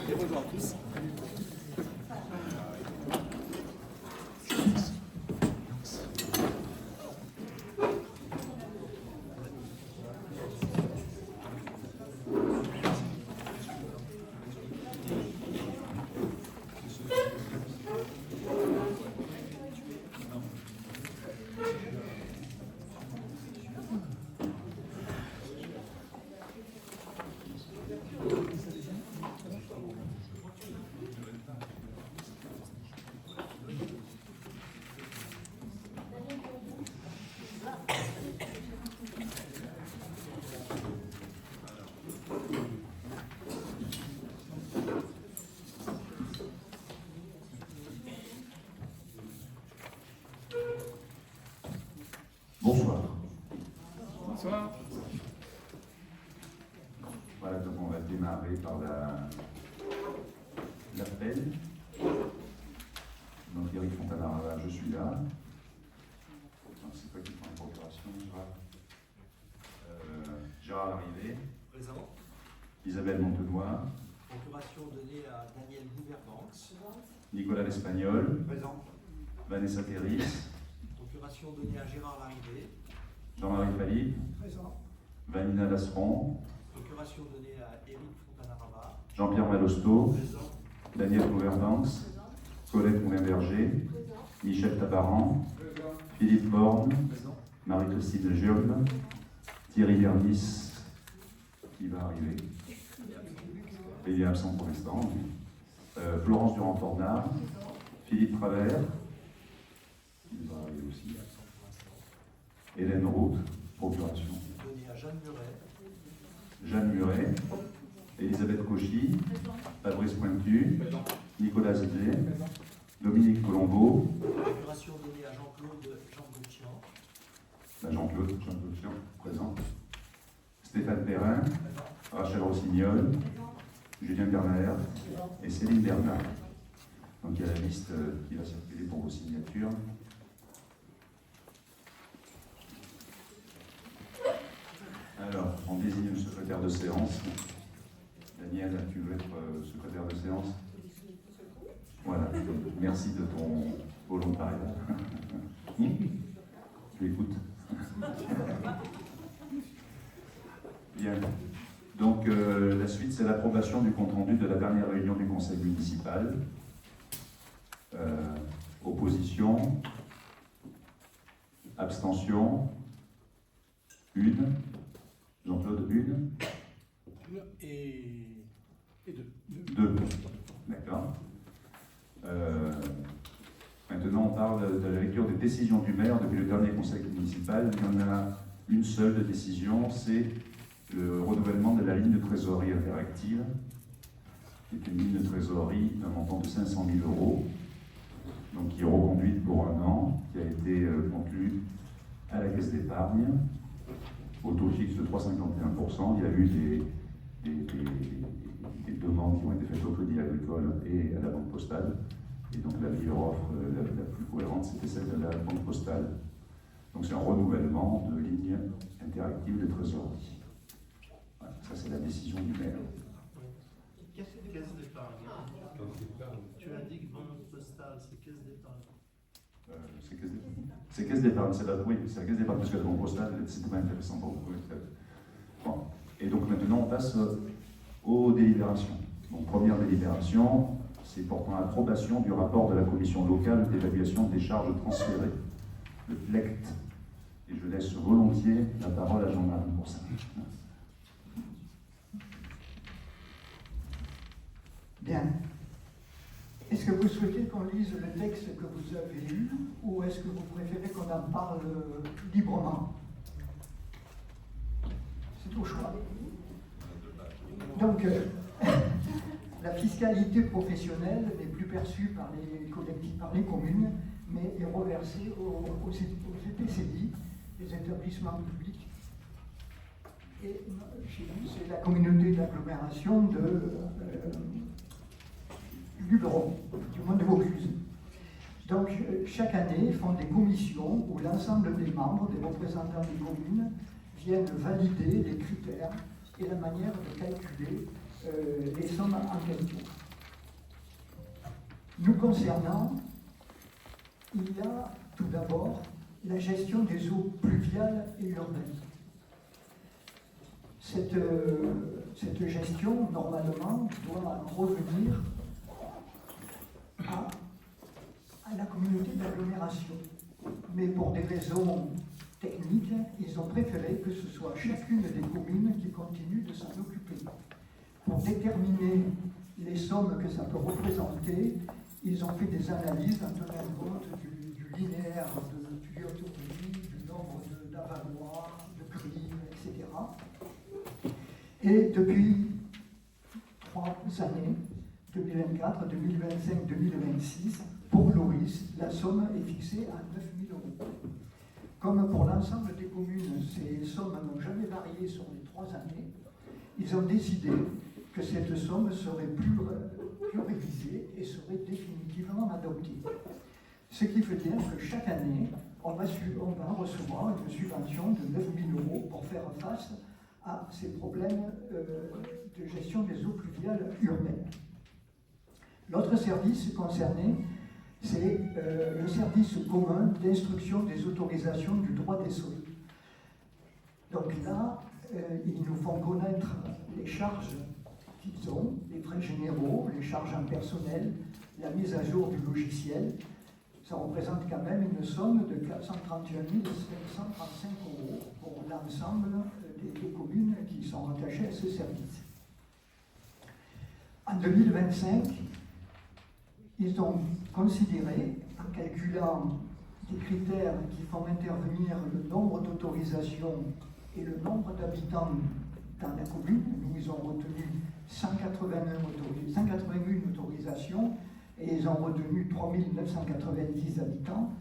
Et bonjour à tous. Bonsoir. Bonsoir. Voilà, donc on va démarrer par l'appel. Donc Eric Fontanarava, je suis là. C'est toi qui prends la procuration, Gérard Larrivé. Présent. Isabelle Montenoy. Procuration donnée à Daniel Gouverbanks. Nicolas L'Espagnol. Présent. Vanessa Terris. Procuration donnée à Gérard Larrivé. Jean-Marie Fally. Présent. Vanina Lasseron. Procuration donnée à Éric Fontanarava. Jean-Pierre Malosto. Présent. Daniel Gouverbanks. Colette Moulin-Berger. Michel Tabaran. Philippe Borne. Présent. Marie-Christine Giolme. Thierry Vernis, qui va arriver. Et il est absent pour l'instant. Florence Durand-Tornard. Philippe Travers, qui va arriver aussi. Hélène Roth, procuration. Donnée à Jeanne Muret. Jeanne Muret. Elisabeth Cauchy. Fabrice Pointu. Nicolas Zidé. Dominique Colombo. Procuration donnée à Jean-Claude Jean Gauthian. Jean-Claude Jean, présent. Stéphane Perrin. Rachel Rossignol. Julien Bernard et Céline Bernard. Donc il y a la liste qui va circuler pour vos signatures. Alors, on désigne le secrétaire de séance. Daniel, tu veux être secrétaire de séance? Voilà, merci de ton volontariat. Tu écoutes? Bien. Donc la suite, c'est l'approbation du compte-rendu de la dernière réunion du conseil municipal. Opposition, abstention, une. Jean-Claude, une. Et deux. Deux. D'accord. Maintenant, on parle de la lecture des décisions du maire depuis le dernier conseil municipal. Il y en a une seule de décision, c'est le renouvellement de la ligne de trésorerie interactive, qui est une ligne de trésorerie d'un montant de 500 000 €, donc qui est reconduite pour un an, qui a été conclue à la caisse d'épargne, au taux fixe de 3,51%. Il y a eu des demandes qui ont été faites au Crédit Agricole et à la Banque Postale. Et donc la meilleure offre, la plus cohérente, c'était celle de la Banque Postale. Donc c'est un renouvellement de ligne interactive de trésorerie. Voilà, ça c'est la décision du maire. Caisse d'épargne. Tu indiques Banque Postale, c'est caisse d'épargne. C'est caisse d'épargne, c'est la caisse d'épargne, parce que la Banque Postale, c'est pas intéressant pour vous. Bon. Et donc maintenant on passe aux délibérations. Donc première délibération, c'est portant approbation du rapport de la commission locale d'évaluation des charges transférées, le PLECT. Et je laisse volontiers la parole à Jean-Marie pour ça. Bien. Est-ce que vous souhaitez qu'on lise le texte que vous avez lu ou est-ce que vous préférez qu'on en parle librement? C'est au choix. Donc, la fiscalité professionnelle n'est plus perçue par les collectifs, par les communes, mais est reversée aux EPCI, les établissements publics. Et chez nous, c'est la communauté d'agglomération du Luberon, du moins de Vaucluse. Donc, chaque année, font des commissions où l'ensemble des membres, des représentants des communes, viennent valider les critères et la manière de calculer les sommes en question. Nous concernant, il y a tout d'abord la gestion des eaux pluviales et urbaines. Cette gestion, normalement, doit revenir à la communauté d'agglomération. Mais pour des raisons techniques, ils ont préféré que ce soit chacune des communes qui continue de s'en occuper. Pour déterminer les sommes que ça peut représenter, ils ont fait des analyses en tenant compte du linéaire de tuyauterie, du nombre d'avaloirs, de crives, etc. Et depuis 3 années, 2024, 2025, 2026, pour Loris, la somme est fixée à 9 000 €. Comme pour l'ensemble des communes, ces sommes n'ont jamais varié sur les 3 années, ils ont décidé que cette somme serait plus révisée et serait définitivement adoptée. Ce qui veut dire que chaque année, on va recevoir une subvention de 9 000 € pour faire face à ces problèmes de gestion des eaux pluviales urbaines. L'autre service concerné, c'est le service commun d'instruction des autorisations du droit des sols. Donc là, ils nous font connaître les charges qu'ils ont, les frais généraux, les charges en personnel, la mise à jour du logiciel. Ça représente quand même une somme de 431 535 € pour l'ensemble des communes qui sont rattachées à ce service. En 2025, ils ont considéré, en calculant des critères qui font intervenir le nombre d'autorisations et le nombre d'habitants dans la commune, nous ils ont retenu 181 autorisations et ils ont retenu 3 990 habitants.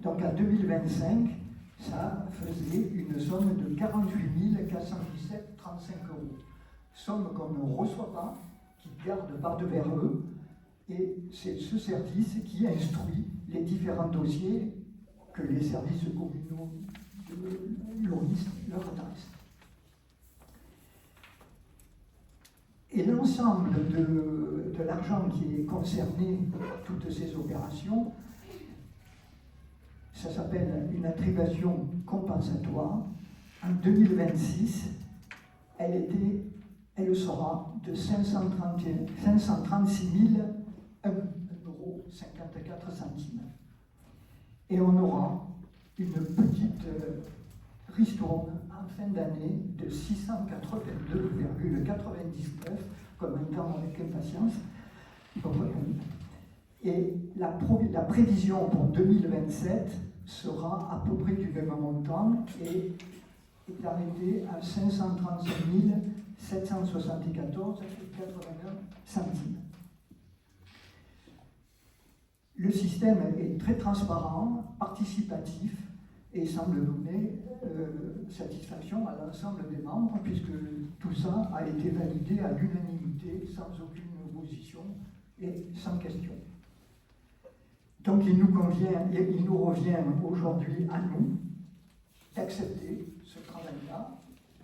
Donc en 2025, ça faisait une somme de 48 417,35 €. Somme qu'on ne reçoit pas, qu'ils gardent par devers eux, et c'est ce service qui instruit les différents dossiers que les services communaux de Loris leur adressent. Et l'ensemble de l'argent qui est concerné, toutes ces opérations, ça s'appelle une attribution compensatoire. En 2026, elle sera de 536 1,54 €. Et on aura une petite ristourne en fin d'année de 682,99 comme un temps avec impatience. Et la prévision pour 2027 sera à peu près du même montant et est arrêtée à 535 774,81 €. Le système est très transparent, participatif et semble donner satisfaction à l'ensemble des membres puisque tout ça a été validé à l'unanimité, sans aucune opposition et sans question. Donc il nous revient aujourd'hui à nous d'accepter ce travail-là,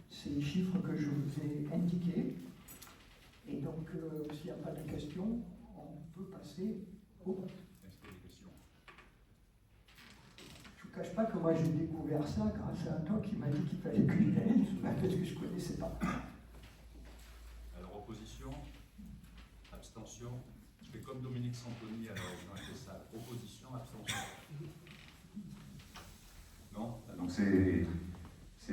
ces chiffres que je vous ai indiqués. Et donc s'il n'y a pas de questions, on peut passer au vote. Je ne vous cache pas que moi j'ai découvert ça grâce à un doc qui m'a dit qu'il fallait que j'y aille, parce que je ne connaissais pas. Alors opposition, abstention, je fais comme Dominique Santoni, alors on a fait ça, opposition, abstention. Non, donc c'est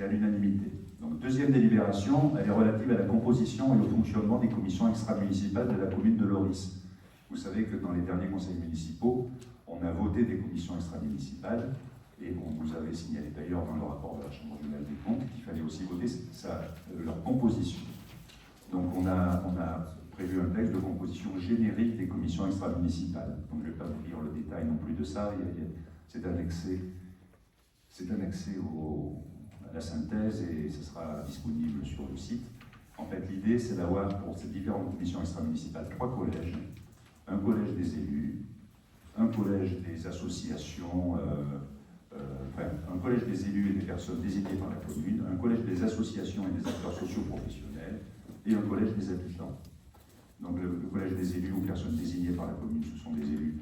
à l'unanimité. Donc deuxième délibération, elle est relative à la composition et au fonctionnement des commissions extra-municipales de la commune de Loris. Vous savez que dans les derniers conseils municipaux, on a voté des commissions extra-municipales. Et on vous avait signalé d'ailleurs dans le rapport de la Chambre régionale des comptes qu'il fallait aussi voter leur composition. Donc on a prévu un texte de composition générique des commissions extra-municipales. Donc je ne vais pas vous lire le détail non plus de ça, c'est annexé à la synthèse et ce sera disponible sur le site. En fait, l'idée c'est d'avoir pour ces différentes commissions extra-municipales 3 collèges. Un collège des élus, un collège des associations, un collège des élus et des personnes désignées par la commune, un collège des associations et des acteurs sociaux professionnels et un collège des habitants. Donc le collège des élus ou personnes désignées par la commune, ce sont des élus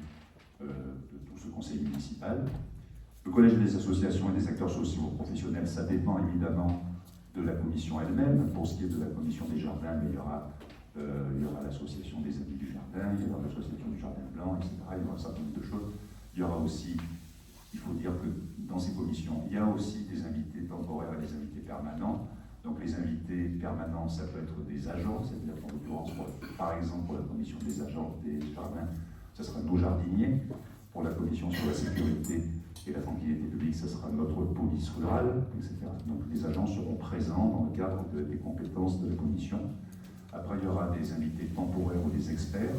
de tout ce conseil municipal. Le collège des associations et des acteurs sociaux professionnels, ça dépend évidemment de la commission elle-même. Pour ce qui est de la commission des jardins, il y aura l'association des amis du jardin, il y aura l'association du jardin blanc, etc. Il y aura un certain nombre de choses. Il y aura aussi, il faut dire que dans ces commissions, il y a aussi des invités temporaires et des invités permanents. Donc les invités permanents, ça peut être des agents, c'est-à-dire qu'en l'occurrence, par exemple, pour la commission des agents des jardins, ce sera nos jardiniers. Pour la commission sur la sécurité et la tranquillité publique, ce sera notre police rurale, etc. Donc les agents seront présents dans le cadre des compétences de la commission. Après, il y aura des invités temporaires ou des experts.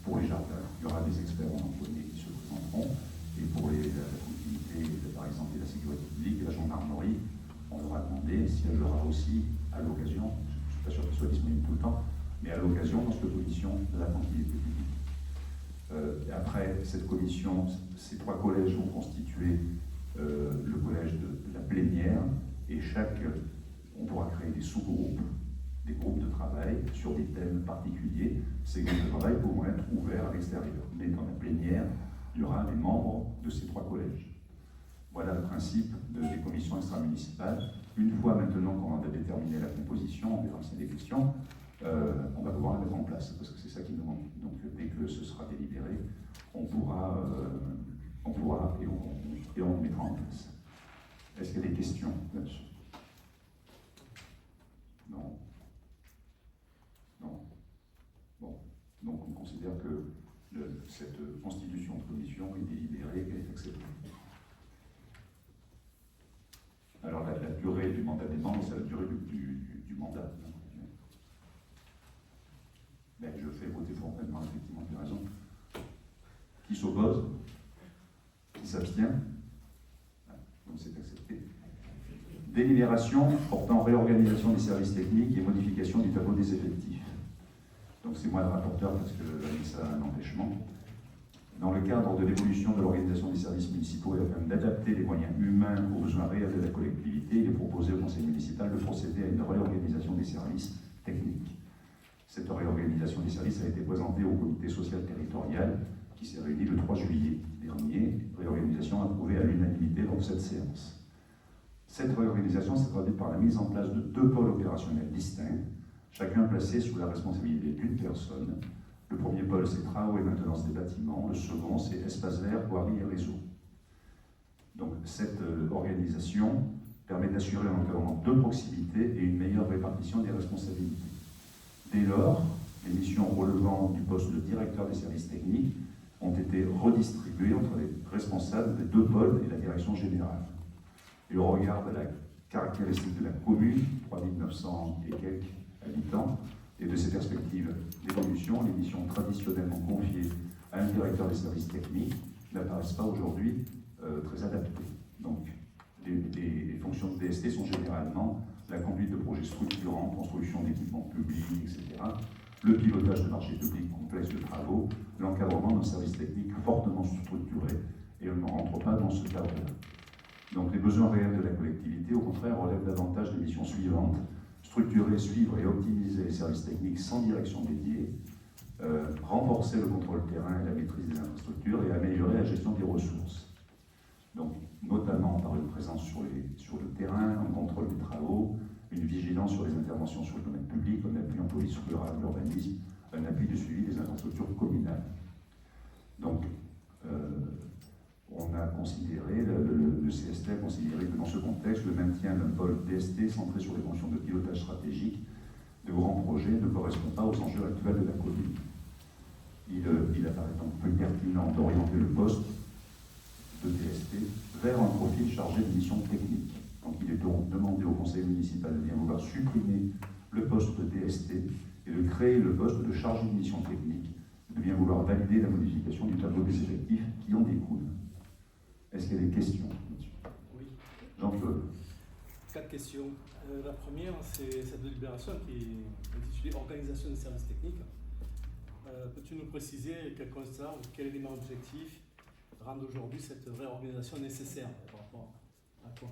Pour les jardins, il y aura des experts en employés qui se présenteront. Et pour la tranquillité, par exemple, et la sécurité publique, et la gendarmerie, on leur a demandé si elle aura aussi, à l'occasion, je ne suis pas sûr qu'elle soit disponible tout le temps, mais à l'occasion, dans cette commission de la tranquillité publique. Après cette commission, ces trois collèges vont constituer le collège de la plénière, et on pourra créer des sous-groupes, des groupes de travail sur des thèmes particuliers. Ces groupes de travail pourront être ouverts à l'extérieur. Mais dans la plénière, il y aura les membres de ces trois collèges. Voilà le principe des commissions extra-municipales. Une fois maintenant qu'on a déterminé la composition, on verra s'il y a des questions, on va pouvoir la mettre en place, parce que c'est ça qui nous manque. Donc dès que ce sera délibéré, on pourra et on le mettra en place. Est-ce qu'il y a des questions là-dessus? Non. Non. Bon. Donc on considère que cette constitution de commission est délibérée et qu'elle est acceptée. Alors la durée du mandat des membres, c'est la durée du mandat. Ben, je fais voter formellement, effectivement, tu as raison. Qui s'oppose? Qui s'abstient? Donc c'est accepté. Délibération portant réorganisation des services techniques et modification du tableau des effectifs. Donc c'est moi le rapporteur parce que ça a un empêchement. Dans le cadre de l'évolution de l'organisation des services municipaux et afin d'adapter les moyens humains aux besoins réels de la collectivité, il est proposé au conseil municipal de procéder à une réorganisation des services techniques. Cette réorganisation des services a été présentée au comité social territorial qui s'est réuni le 3 juillet dernier, réorganisation approuvée à l'unanimité lors de cette séance. Cette réorganisation s'est traduite par la mise en place de 2 pôles opérationnels distincts, chacun placé sous la responsabilité d'une personne. Le premier pôle, c'est travaux et maintenance des bâtiments. Le second, c'est espace vert, voirie et réseau. Donc, cette organisation permet d'assurer un encadrement de proximité et une meilleure répartition des responsabilités. Dès lors, les missions relevant du poste de directeur des services techniques ont été redistribuées entre les responsables des 2 pôles et la direction générale. Et au regard de la caractéristique de la commune, 3900 et quelques habitants, et de ces perspectives d'évolution, les missions traditionnellement confiées à un directeur des services techniques n'apparaissent pas aujourd'hui très adaptées. Donc, les fonctions de DST sont généralement la conduite de projets structurants, construction d'équipements publics, etc., le pilotage de marchés publics complexes de travaux, l'encadrement d'un service technique fortement structuré, et on ne rentre pas dans ce cadre-là. Donc, les besoins réels de la collectivité, au contraire, relèvent davantage des missions suivantes: structurer, suivre et optimiser les services techniques sans direction dédiée, renforcer le contrôle terrain et la maîtrise des infrastructures et améliorer la gestion des ressources. Donc, notamment par une présence sur le terrain, un contrôle des travaux, une vigilance sur les interventions sur le domaine public, un appui en police rurale, l'urbanisme, un appui de suivi des infrastructures communales. Donc, on a considéré, le CST a considéré que dans ce contexte, le maintien d'un pôle DST centré sur les fonctions de pilotage stratégique de grands projets ne correspond pas aux enjeux actuels de la commune. Il apparaît donc plus pertinent d'orienter le poste de DST vers un profil chargé de missions techniques. Donc il est donc demandé au conseil municipal de bien vouloir supprimer le poste de DST et de créer le poste de chargé de mission technique, de bien vouloir valider la modification du tableau des effectifs qui en découle. Est-ce qu'il y a des questions? Oui. Jean-Claude. 4 questions. La première, c'est cette délibération qui est intitulée Organisation des services techniques. Peux-tu nous préciser quel constat ou quel élément objectif rend aujourd'hui cette réorganisation nécessaire par rapport à quoi?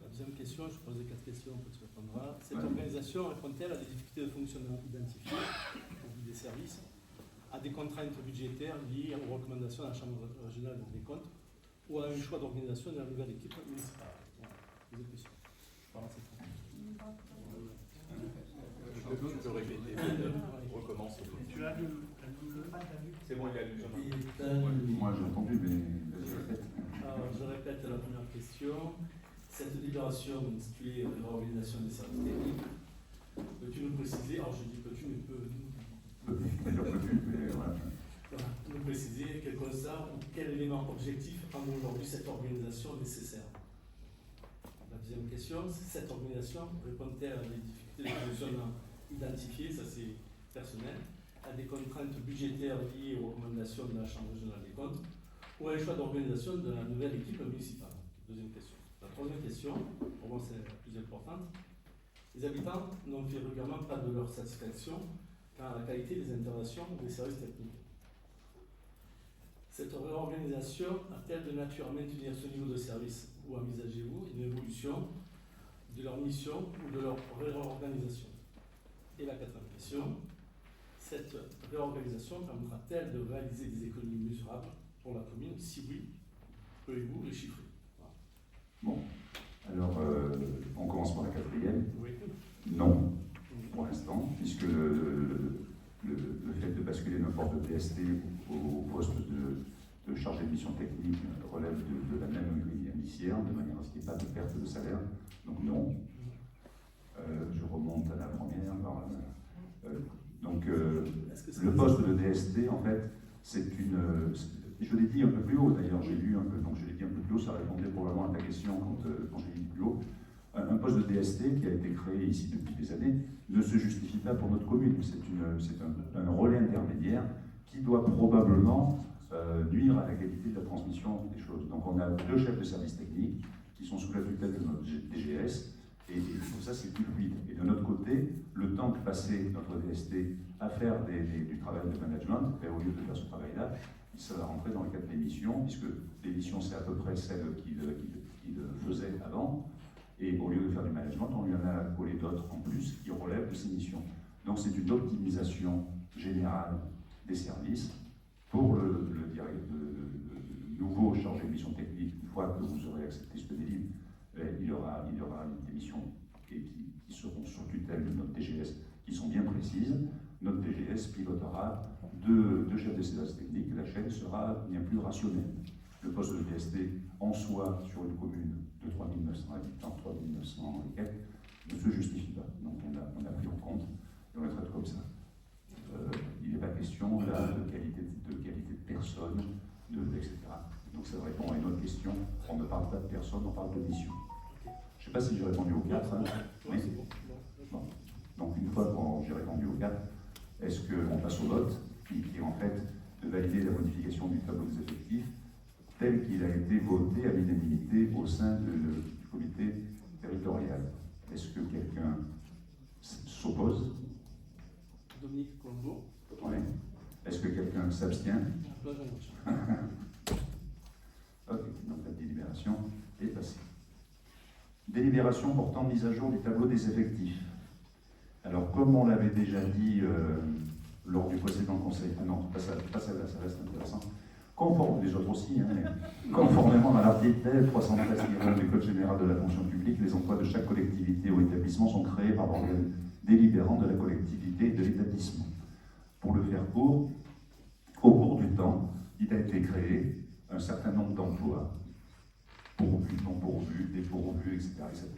La deuxième question, je pose les 4 questions, on peut te répondra. Cette Ouais. organisation répond-elle à des difficultés de fonctionnement identifiées au vu des services, à des contraintes budgétaires liées aux recommandations de la Chambre régionale des comptes ou à un choix d'organisation de la nouvelle équipe municipale? Voilà. Deuxième question. Voilà, c'est tout. Tu peux répéter, recommence. Tu as lu pas t'as lu. C'est bon, il a lu. Moi j'ai entendu, mais je répète. Alors, je répète la première question. Cette libération intitulée réorganisation des services techniques, peux-tu nous préciser, alors je dis peux-tu, mais Voilà. nous préciser quel constat ou quel élément objectif rend aujourd'hui cette organisation nécessaire? La deuxième question, cette organisation répond-elle à des difficultés de fonctionnement identifiées, ça c'est personnel, à des contraintes budgétaires liées aux recommandations de la Chambre régionale des comptes ou à un choix d'organisation de la nouvelle équipe municipale? Deuxième question. La troisième question, pour moi c'est la plus importante, les habitants n'ont fait régulièrement pas de leur satisfaction quant à la qualité des interventions des services techniques. Cette réorganisation a-t-elle de nature à maintenir ce niveau de service ou envisagez-vous une évolution de leur mission ou de leur réorganisation? Et la quatrième question, cette réorganisation permettra-t-elle de réaliser des économies mesurables pour la commune? Si oui, pouvez-vous les chiffrer? Voilà. Bon, alors on commence par la quatrième. Oui. Non, pour l'instant, puisque le fait de basculer nos postes de DST au poste de chargé de mission technique relève de la même grille indiciaire, de manière à ce qu'il n'y ait pas de perte de salaire. Donc non. Je remonte à la première. Est-ce que c'est Le poste de DST, en fait, c'est une... Je l'ai dit un peu plus haut, d'ailleurs, j'ai lu un peu, donc je l'ai dit un peu plus haut, ça répondait probablement à ta question quand je l'ai dit plus haut. Un poste de DST qui a été créé ici depuis des années ne se justifie pas pour notre commune. C'est un relais intermédiaire qui doit probablement nuire à la qualité de la transmission des choses. Donc on a 2 chefs de service technique qui sont sous la tutelle de notre DGS et pour ça c'est plus fluide. Et de notre côté, le temps que passait notre DST à faire du travail de management, au lieu de faire ce travail-là, ça va rentrer dans le cadre des missions, puisque les missions c'est à peu près celles qu'il faisait avant. Et au lieu de faire du management, on lui en a collé d'autres en plus qui relèvent de ces missions. Donc c'est une optimisation générale des services pour le nouveau chargé de mission technique. Une fois que vous aurez accepté ce délire, il y aura des missions qui seront sous tutelle de notre DGS, qui sont bien précises. Notre DGS pilotera 2 chefs de service technique, la chaîne sera bien plus rationnelle. Le poste de DST en soi sur une commune de 3900 habitants, 3900 et quelques, ne se justifie pas. Donc on a pris en compte et on le traite comme ça. Il n'est pas question là, de qualité de personne, etc. Donc ça répond à une autre question. On ne parle pas de personne, on parle de mission. Je ne sais pas si j'ai répondu aux 4. Hein, mais... bon. Donc une fois que j'ai répondu aux 4, est-ce qu'on passe au vote, qui est en fait de valider la modification du tableau des effectifs tel qu'il a été voté à l'unanimité au sein du comité territorial? Est-ce que quelqu'un s'oppose? Dominique Colombo. Oui. Est-ce que quelqu'un s'abstient? Ok, donc la délibération est passée. Délibération portant mise à jour du tableau des effectifs. Alors, comme on l'avait déjà dit lors du précédent conseil, ah non, pas celle-là, ça reste intéressant. Les autres aussi, hein, mais conformément à l'article 313 du Code général de la fonction publique, les emplois de chaque collectivité ou établissement sont créés par l'organe délibérant de la collectivité et de l'établissement. Pour le faire court, au cours du temps, il a été créé un certain nombre d'emplois, pourvus, non pourvus, dépourvus, etc., etc.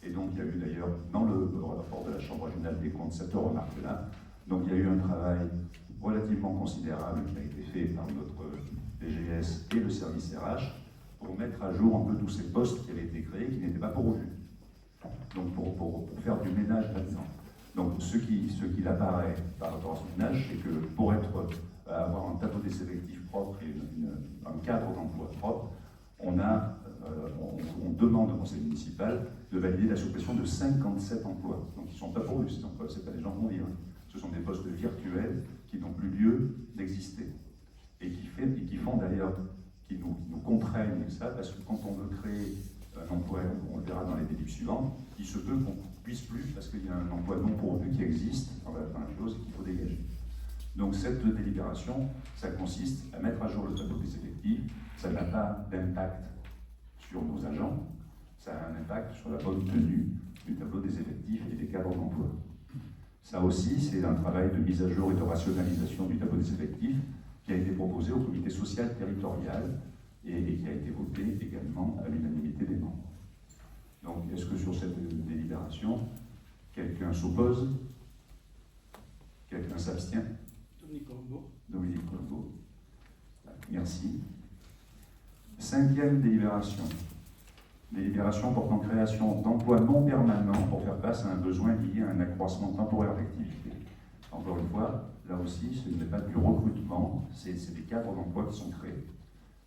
Et donc il y a eu d'ailleurs, dans le rapport de la Chambre régionale des comptes, cette remarque-là. Donc il y a eu un travail relativement considérable qui a été fait par notre DGS et le service RH pour mettre à jour un peu tous ces postes qui avaient été créés, qui n'étaient pas pourvus. Donc pour faire du ménage là-dedans. Donc ce qu'il apparaît par rapport à ce ménage, c'est que pour avoir un tableau des effectifs propre et un cadre d'emploi propre, on demande au conseil municipal de valider la suppression de 57 emplois. Donc ils ne sont pas pourvus ces emplois, ce n'est pas des gens qu'on vire. Ce sont des postes virtuels qui n'ont plus lieu d'exister. Et qui font d'ailleurs, qui nous contraignent ça, parce que quand on veut créer un emploi, on le verra dans les délibs suivants, il se peut qu'on ne puisse plus parce qu'il y a un emploi non pourvu qui existe dans la clause qu'il faut dégager. Donc cette délibération, ça consiste à mettre à jour le tableau des effectifs. Ça n'a pas d'impact sur nos agents, ça a un impact sur la bonne tenue du tableau des effectifs et des cadres d'emploi. Ça aussi, c'est un travail de mise à jour et de rationalisation du tableau des effectifs qui a été proposé au comité social territorial et qui a été voté également à l'unanimité des membres. Donc, est-ce que sur cette délibération, quelqu'un s'oppose? Quelqu'un s'abstient? Dominique Colombo. Dominique Colombo. Merci. 5e délibération. Délibération portant création d'emplois non permanents pour faire face à un besoin lié à un accroissement temporaire d'activité. Encore une fois, là aussi, ce n'est pas du recrutement, c'est des cadres d'emploi qui sont créés.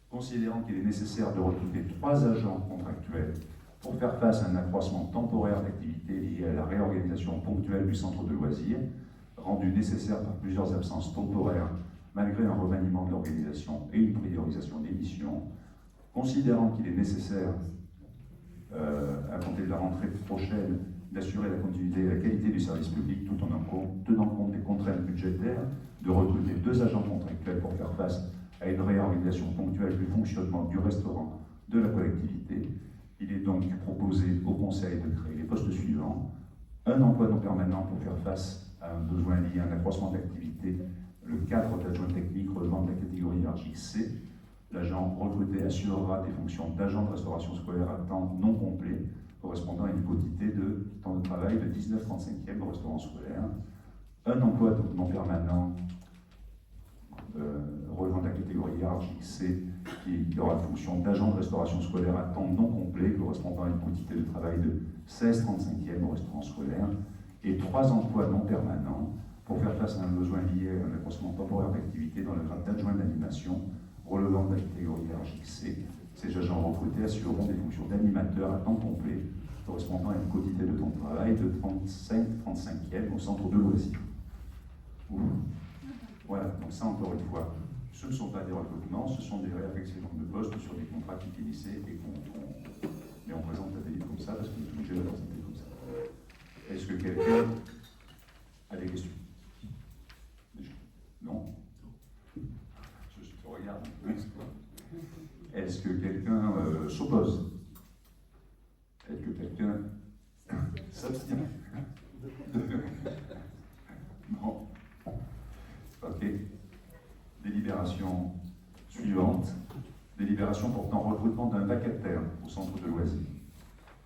Considérant qu'il est nécessaire de recruter 3 agents contractuels pour faire face à un accroissement temporaire d'activité lié à la réorganisation ponctuelle du centre de loisirs, rendu nécessaire par plusieurs absences temporaires malgré un remaniement de l'organisation et une priorisation des missions, considérant qu'il est nécessaire, à compter de la rentrée prochaine, d'assurer la continuité et la qualité du service public tout en tenant compte des contraintes budgétaires, de recruter 2 agents contractuels pour faire face à une réorganisation ponctuelle du fonctionnement du restaurant de la collectivité. Il est donc proposé au Conseil de créer les postes suivants. Un emploi non permanent pour faire face à un besoin lié à un accroissement d'activité, le cadre d'adjoint technique relevant de la catégorie hiérarchique C. L'agent recruté assurera des fonctions d'agent de restauration scolaire à temps non complet, correspondant à une quotité de temps de travail de 19,35e au restaurant scolaire. Un emploi non permanent relevant de la catégorie hiérarchique C, qui aura la fonction d'agent de restauration scolaire à temps non complet, correspondant à une quantité de travail de 16,35e au restaurant scolaire, et 3 emplois non permanents pour faire face à un besoin lié à un accroissement temporaire d'activité dans le grade d'adjoint d'animation relevant de la catégorie hiérarchique C. Ces agents recrutés assureront des fonctions d'animateur à temps complet, correspondant à une quantité de temps de travail de 35e au centre de loisirs. Voilà, donc ça encore une fois, ce ne sont pas des recrutements, ce sont des réaffectionnements de postes sur des contrats qui finissaient et mais on présente la délire comme ça parce qu'on est obligé de la présenter comme ça. Est-ce que quelqu'un a des questions? Non? Je te regarde. Est-ce que quelqu'un s'oppose? Est-ce que quelqu'un s'abstient? Non. Ok. Délibération suivante. Délibération portant recrutement d'un vacataire au centre de loisirs.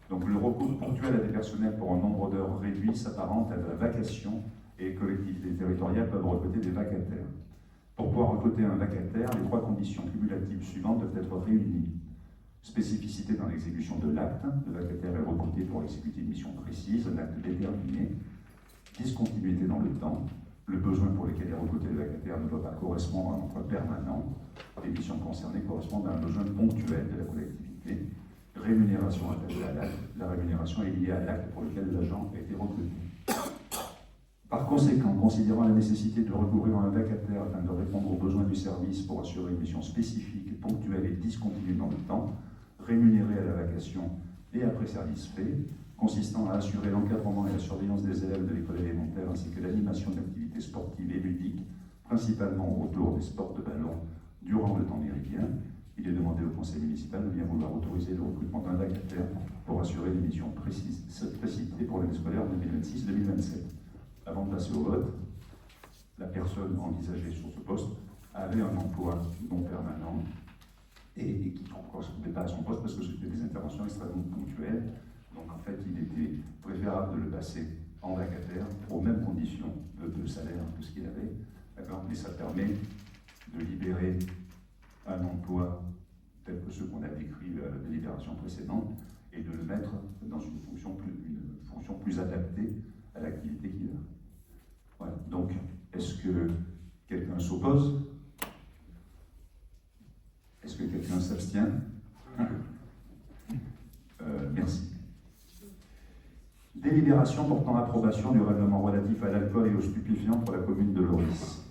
Donc le recours ponctuel à des personnels pour un nombre d'heures réduit s'apparente à de la vacation et les collectivités territoriales peuvent recruter des vacataires. Pour pouvoir recruter un vacataire, les 3 conditions cumulatives suivantes doivent être réunies. Spécificité dans l'exécution de l'acte, le vacataire est recruté pour exécuter une mission précise, un acte déterminé. Discontinuité dans le temps, le besoin pour lequel est recruté le vacataire ne doit pas correspondre à un emploi permanent. Les missions concernées correspondent à un besoin ponctuel de la collectivité. Rémunération attachée à l'acte, la rémunération est liée à l'acte pour lequel l'agent a été recruté. Par conséquent, considérant la nécessité de recourir à un vacataire afin de répondre aux besoins du service pour assurer une mission spécifique, ponctuelle et discontinue dans le temps, rémunérée à la vacation et après service fait, consistant à assurer l'encadrement et la surveillance des élèves de l'école élémentaire ainsi que l'animation d'activités sportives et ludiques, principalement autour des sports de ballon, durant le temps méridien, il est demandé au conseil municipal de bien vouloir autoriser le recrutement d'un vacataire pour assurer les missions précitées pour l'année scolaire 2026-2027. Avant de passer au vote, la personne envisagée sur ce poste avait un emploi non permanent et qui ne correspondait pas à son poste parce que c'était des interventions extrêmement ponctuelles. Donc en fait, il était préférable de le passer en vacataire aux mêmes conditions de salaire que ce qu'il avait. D'accord ? Mais ça permet de libérer un emploi tel que ceux qu'on a décrits à la délibération précédente et de le mettre dans une fonction plus adaptée à l'activité qu'il a. Voilà. Donc, est-ce que quelqu'un s'oppose? Est-ce que quelqu'un s'abstient? Merci. Délibération portant approbation du règlement relatif à l'alcool et aux stupéfiants pour la commune de Loris.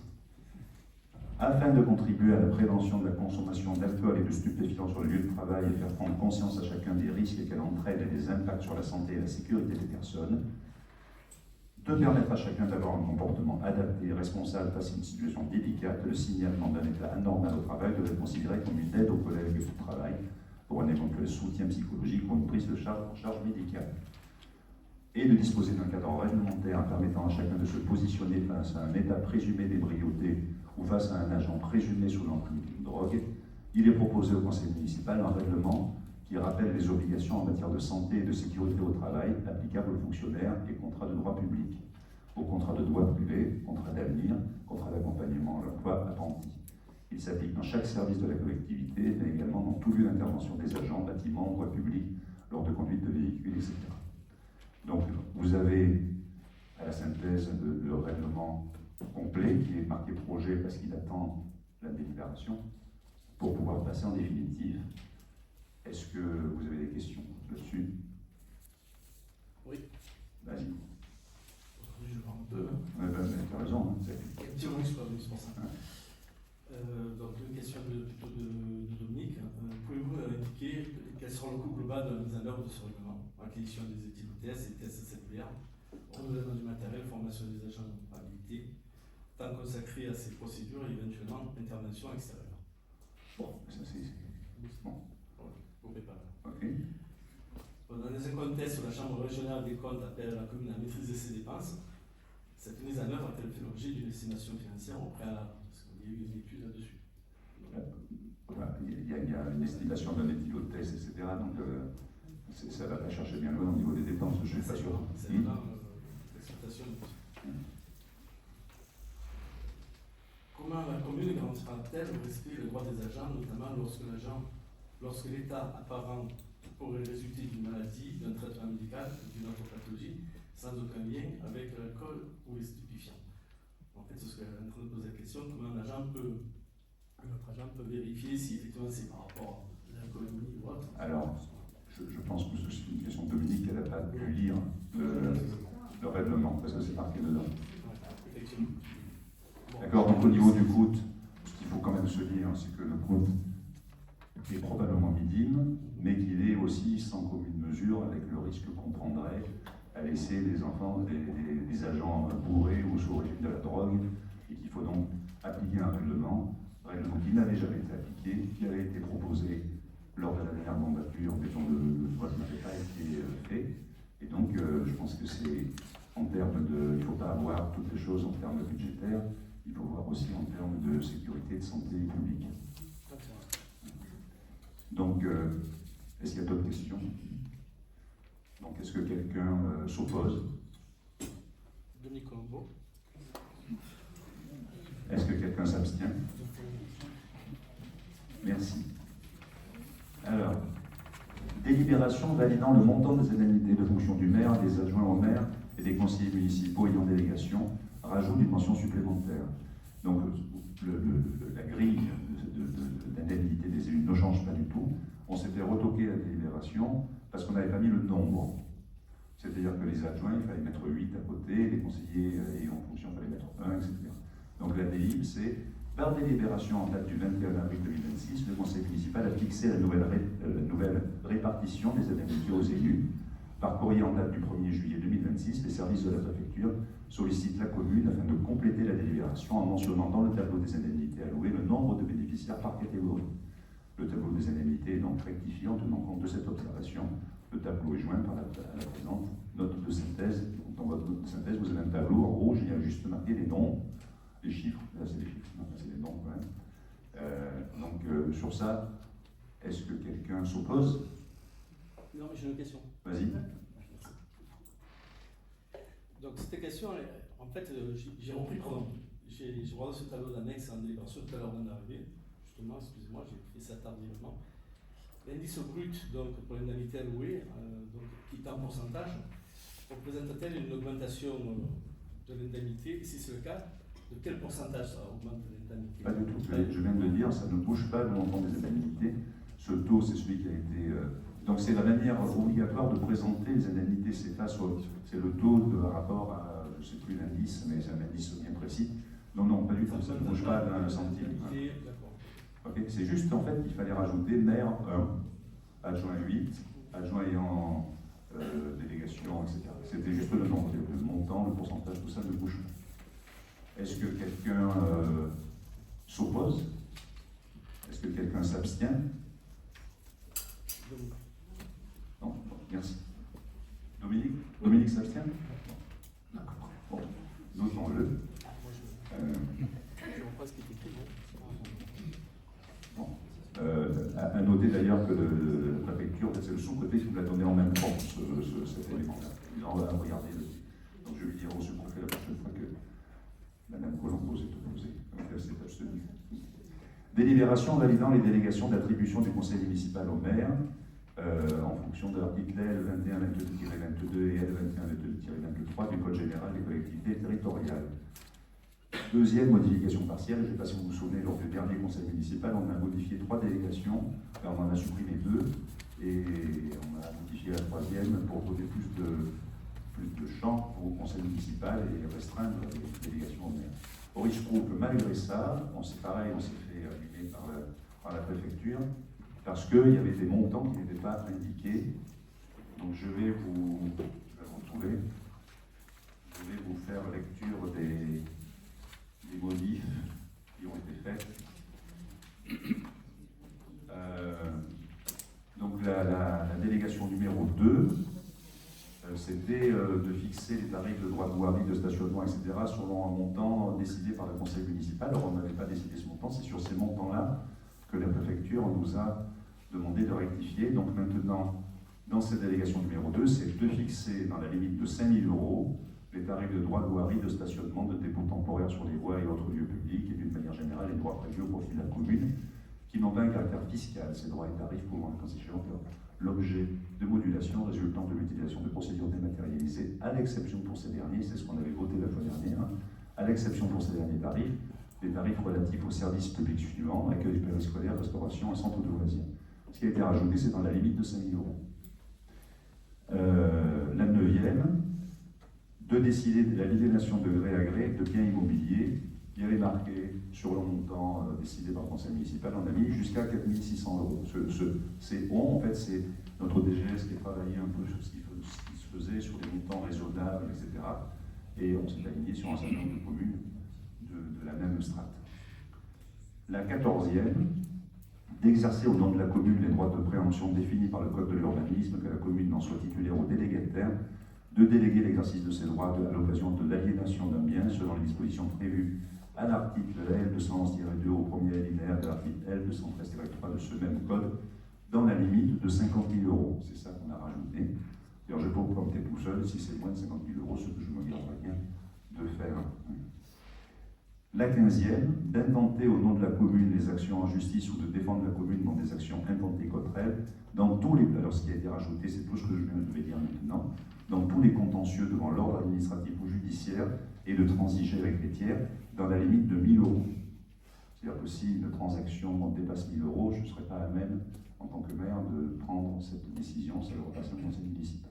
Afin de contribuer à la prévention de la consommation d'alcool et de stupéfiants sur le lieu de travail et faire prendre conscience à chacun des risques qu'elle entraîne et des impacts sur la santé et la sécurité des personnes, de permettre à chacun d'avoir un comportement adapté et responsable face à une situation délicate, le signalement d'un état anormal au travail doit être considéré comme une aide aux collègues de travail pour un éventuel soutien psychologique ou une prise de charge médicale. Et de disposer d'un cadre réglementaire permettant à chacun de se positionner face à un état présumé d'ébriété ou face à un agent présumé sous l'emprise d'une drogue. Il est proposé au conseil municipal un règlement qui rappelle les obligations en matière de santé et de sécurité au travail applicables aux fonctionnaires et contrats de droit public, aux contrats de droit privé, contrats d'avenir, contrats d'accompagnement à l'emploi, apprentis. Il s'applique dans chaque service de la collectivité, mais également dans tout lieu d'intervention des agents, bâtiments, voies publiques, lors de conduite de véhicules, etc. Donc, vous avez à la synthèse le règlement complet qui est marqué projet parce qu'il attend la délibération pour pouvoir passer en définitive. Est-ce que vous avez des questions là-dessus? Oui. Vas-y. Je vais un peu. Tu as raison. Hein, Effectivement, je suis pas venu, c'est pour ça. Donc, une question plutôt de Dominique. Pouvez-vous indiquer quel sera le coût global de la mise en œuvre de ce règlement? Acquisition des outils de tests et tests CPR, renouvellement du matériel, formation des agents habilités, temps consacré à ces procédures et éventuellement intervention extérieure. Bon, ça c'est bon. Vous préparez. Ok. Dans un contexte où la Chambre régionale des comptes appelle la commune à maîtriser ses dépenses, cette mise en œuvre a-t-elle fait l'objet d'une estimation financière au préalable? Parce qu'il y a eu une étude là-dessus. Il y a une estimation d'un éthylotest, etc. Donc, ça ne va pas chercher bien loin au niveau des dépenses, je ne suis pas sûr. C'est l'exploitation. Comment la commune garantira-t-elle le respect des droits des agents, notamment lorsque l'état apparent pourrait résulter d'une maladie, d'un traitement médical, d'une autre pathologie, sans aucun lien avec l'alcool ou les stupéfiants? En fait, c'est ce qu'elle est en train de poser la question, comment notre agent peut vérifier si effectivement c'est par rapport à l'alcoolémie ou autre. Alors, je pense que c'est une question de Dominique, elle n'a pas pu lire le règlement, parce que c'est marqué dedans. Effectivement. Bon. D'accord, donc au niveau du coût, ce qu'il faut quand même se dire, c'est que le coût est probablement minime, mais qu'il est aussi sans commune mesure avec le risque qu'on prendrait à laisser des enfants, des agents bourrés ou sous régime de la drogue, et qu'il faut donc appliquer un règlement qui n'avait jamais été appliqué, qui avait été proposé lors de la dernière mandature, mais dont le vote n'avait pas été fait. Et donc, je pense que c'est en termes de... Il ne faut pas avoir toutes les choses en termes budgétaires, il faut voir aussi en termes de sécurité, de santé publique. Donc, est-ce qu'il y a d'autres questions? Donc, est-ce que quelqu'un s'oppose? Dominique Colombo. Est-ce que quelqu'un s'abstient? Merci. Alors, délibération validant le montant des indemnités de fonction du maire, des adjoints au maire et des conseillers municipaux ayant délégation, rajout d'une mention supplémentaire. Donc, la grille d'indemnité des élus ne change pas du tout. On s'était retoqué la délibération parce qu'on n'avait pas mis le nombre. C'est-à-dire que les adjoints, il fallait mettre 8 à côté, les conseillers et en fonction, il fallait mettre 1, etc. Donc la délib, c'est par délibération en date du 21 avril 2026, le conseil municipal a fixé la nouvelle répartition des indemnités aux élus. Par courrier en date du 1er juillet 2026, les services de la préfecture sollicitent la commune afin de compléter la délibération en mentionnant dans le tableau des indemnités allouées le nombre de bénéficiaires par catégorie. Le tableau des indemnités est donc rectifié en tenant compte de cette observation. Le tableau est joint par la présente note de synthèse. Dans votre note de synthèse, vous avez un tableau en rouge, il y a juste marqué les noms, les chiffres, là c'est les chiffres, non, c'est les noms quand même. Donc sur ça, est-ce que quelqu'un s'oppose? Non, mais j'ai une question. Vas-y. Donc cette question, en fait, j'ai repris, pardon, j'ai regardé ce tableau d'annexe en délibération tout à l'heure d'arrivée, justement, excusez-moi, j'ai fait ça tardivement. L'indice brut, donc, pour l'indemnité allouée, donc, qui est en pourcentage, représente-t-elle une augmentation de l'indemnité? Et si c'est le cas, de quel pourcentage ça augmente l'indemnité? Pas du tout. Je viens de le dire, ça ne bouge pas le montant des indemnités. Ce taux, c'est celui qui a été... Donc c'est la manière obligatoire de présenter les indemnités. C'est le taux de rapport à, je ne sais plus l'indice, mais c'est un indice bien précis. Non, pas du tout. ça ne bouge pas d'un centime. Et, d'accord. Ok, c'est juste en fait, il fallait rajouter maire 1, adjoint 8, adjoint ayant délégation, etc. C'était juste le nombre, le montant, le pourcentage, tout ça ne bouge pas. Est-ce que quelqu'un s'oppose? Est-ce que quelqu'un s'abstient? Donc, Non, bon, merci. Dominique s'abstient? D'accord. Bon, notons-le. moi, je vois pas ce qui est écrit. Bon. À noter d'ailleurs que la préfecture, c'est le sous-préfet qui nous l'a donné en même temps, cet élément-là. On va regarder. Donc je lui dirai au sous-préfet la prochaine fois que Madame Colombo s'est opposée. Donc elle s'est abstenue. Délibération validant les délégations d'attribution du conseil municipal au maire en fonction de l'article L 2122-22 et L 2122-23 du Code général des collectivités territoriales. Deuxième modification partielle, je ne sais pas si vous vous souvenez, lors du dernier conseil municipal, on a modifié 3 délégations, on en a supprimé 2, et on a modifié la 3e pour donner plus de champ au conseil municipal et restreindre les délégations au maire. Or, il se trouve que malgré ça, on s'est fait allumer par la préfecture, parce qu'il y avait des montants qui n'étaient pas indiqués. Donc je vais vous retrouver, je vais vous faire lecture des modifs qui ont été faits. Donc la délégation numéro 2, c'était de fixer les tarifs de droit de voirie, de stationnement, etc. selon un montant décidé par le conseil municipal. Alors on n'avait pas décidé ce montant, c'est sur ces montants-là que la préfecture nous a demandé de rectifier. Donc maintenant, dans cette délégation numéro 2, c'est de fixer dans la limite de 5 000 € les tarifs de droit de voirie, de stationnement, de dépôt temporaire sur les voies et autres lieux publics, et d'une manière générale, les droits prévus au profit de la commune, qui n'ont pas un caractère fiscal. Ces droits et tarifs pouvant être constitués l'objet de modulation résultant de l'utilisation de procédures dématérialisées, à l'exception pour ces derniers, c'est ce qu'on avait voté la fois dernière, à l'exception pour ces derniers tarifs, des tarifs relatifs aux services publics suivants, accueil périscolaire, restauration et centre de loisirs. Ce qui a été rajouté, c'est dans la limite de 5 000 €. La 9e, de décider de la liquidation de gré à gré de biens immobiliers. Il y avait marqué sur le montant décidé par le conseil municipal, on a mis jusqu'à 4 600 €. C'est bon, en fait, c'est notre DGS qui a travaillé un peu sur ce qui se faisait, sur les montants raisonnables, etc. Et on s'est aligné sur un certain nombre de communes de la même strate. La 14e, d'exercer au nom de la commune les droits de préemption définis par le Code de l'urbanisme, que la commune n'en soit titulaire ou délégataire, de déléguer l'exercice de ses droits à l'occasion de l'aliénation d'un bien selon les dispositions prévues à l'article L211-2 au premier alinéa de l'article L213-3 de ce même code, dans la limite de 50 000 €. C'est ça qu'on a rajouté. Alors je peux vous compter tout seul, si c'est moins de 50 000 €, ce que je me garderai bien de faire. La 15e, d'intenter au nom de la commune les actions en justice ou de défendre la commune dans des actions intentées contre elle, dans tous les... Alors ce qui a été rajouté, c'est tout ce que je vais dire maintenant, dans tous les contentieux devant l'ordre administratif ou judiciaire, et de transiger avec les tiers dans la limite de 1 000 €. C'est-à-dire que si une transaction dépasse 1 000 €, je ne serai pas à même, en tant que maire, de prendre cette décision, ça doit passer au conseil municipal.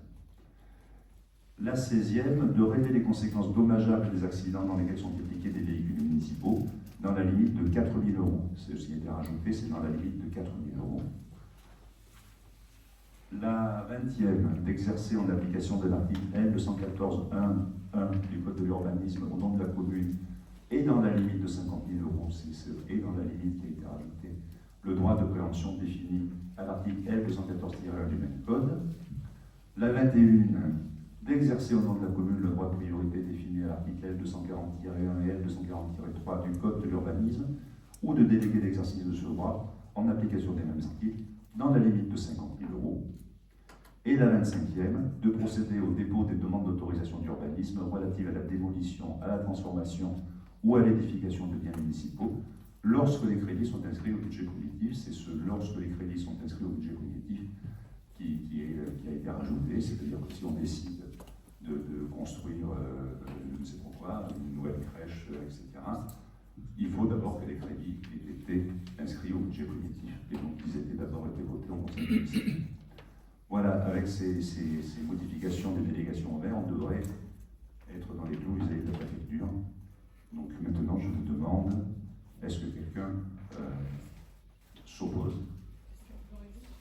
La 16e, de régler les conséquences dommageables des accidents dans lesquels sont impliqués des véhicules municipaux dans la limite de 4 000 €. C'est ce qui a été rajouté, c'est dans la limite de 4 000 €. La 20e, d'exercer en application de l'article L214-1 du Code de l'urbanisme au nom de la commune et dans la limite de 50 000 €, c'est et dans la limite qui a été rajoutée, le droit de préemption défini à l'article L214-1 du même code. La 21, d'exercer au nom de la commune le droit de priorité défini à l'article L240-1 et L240-3 du Code de l'urbanisme, ou de déléguer l'exercice de ce droit en application des mêmes articles dans la limite de 50 000 €. Et la 25e, de procéder au dépôt des demandes d'autorisation d'urbanisme relatives à la démolition, à la transformation ou à l'édification de biens municipaux lorsque les crédits sont inscrits au budget collectif. C'est ce « lorsque les crédits sont inscrits au budget collectif » qui a été rajouté, c'est-à-dire que si on décide de construire, je ne sais pas quoi, une nouvelle crèche, etc., il faut d'abord que les crédits aient été inscrits au budget collectif, et donc ils aient d'abord été votés au conseil municipal. Voilà, avec ces modifications des délégations au maire, on devrait être dans les clous vis-à-vis de la préfecture. Donc maintenant, je vous demande, est-ce que quelqu'un s'oppose?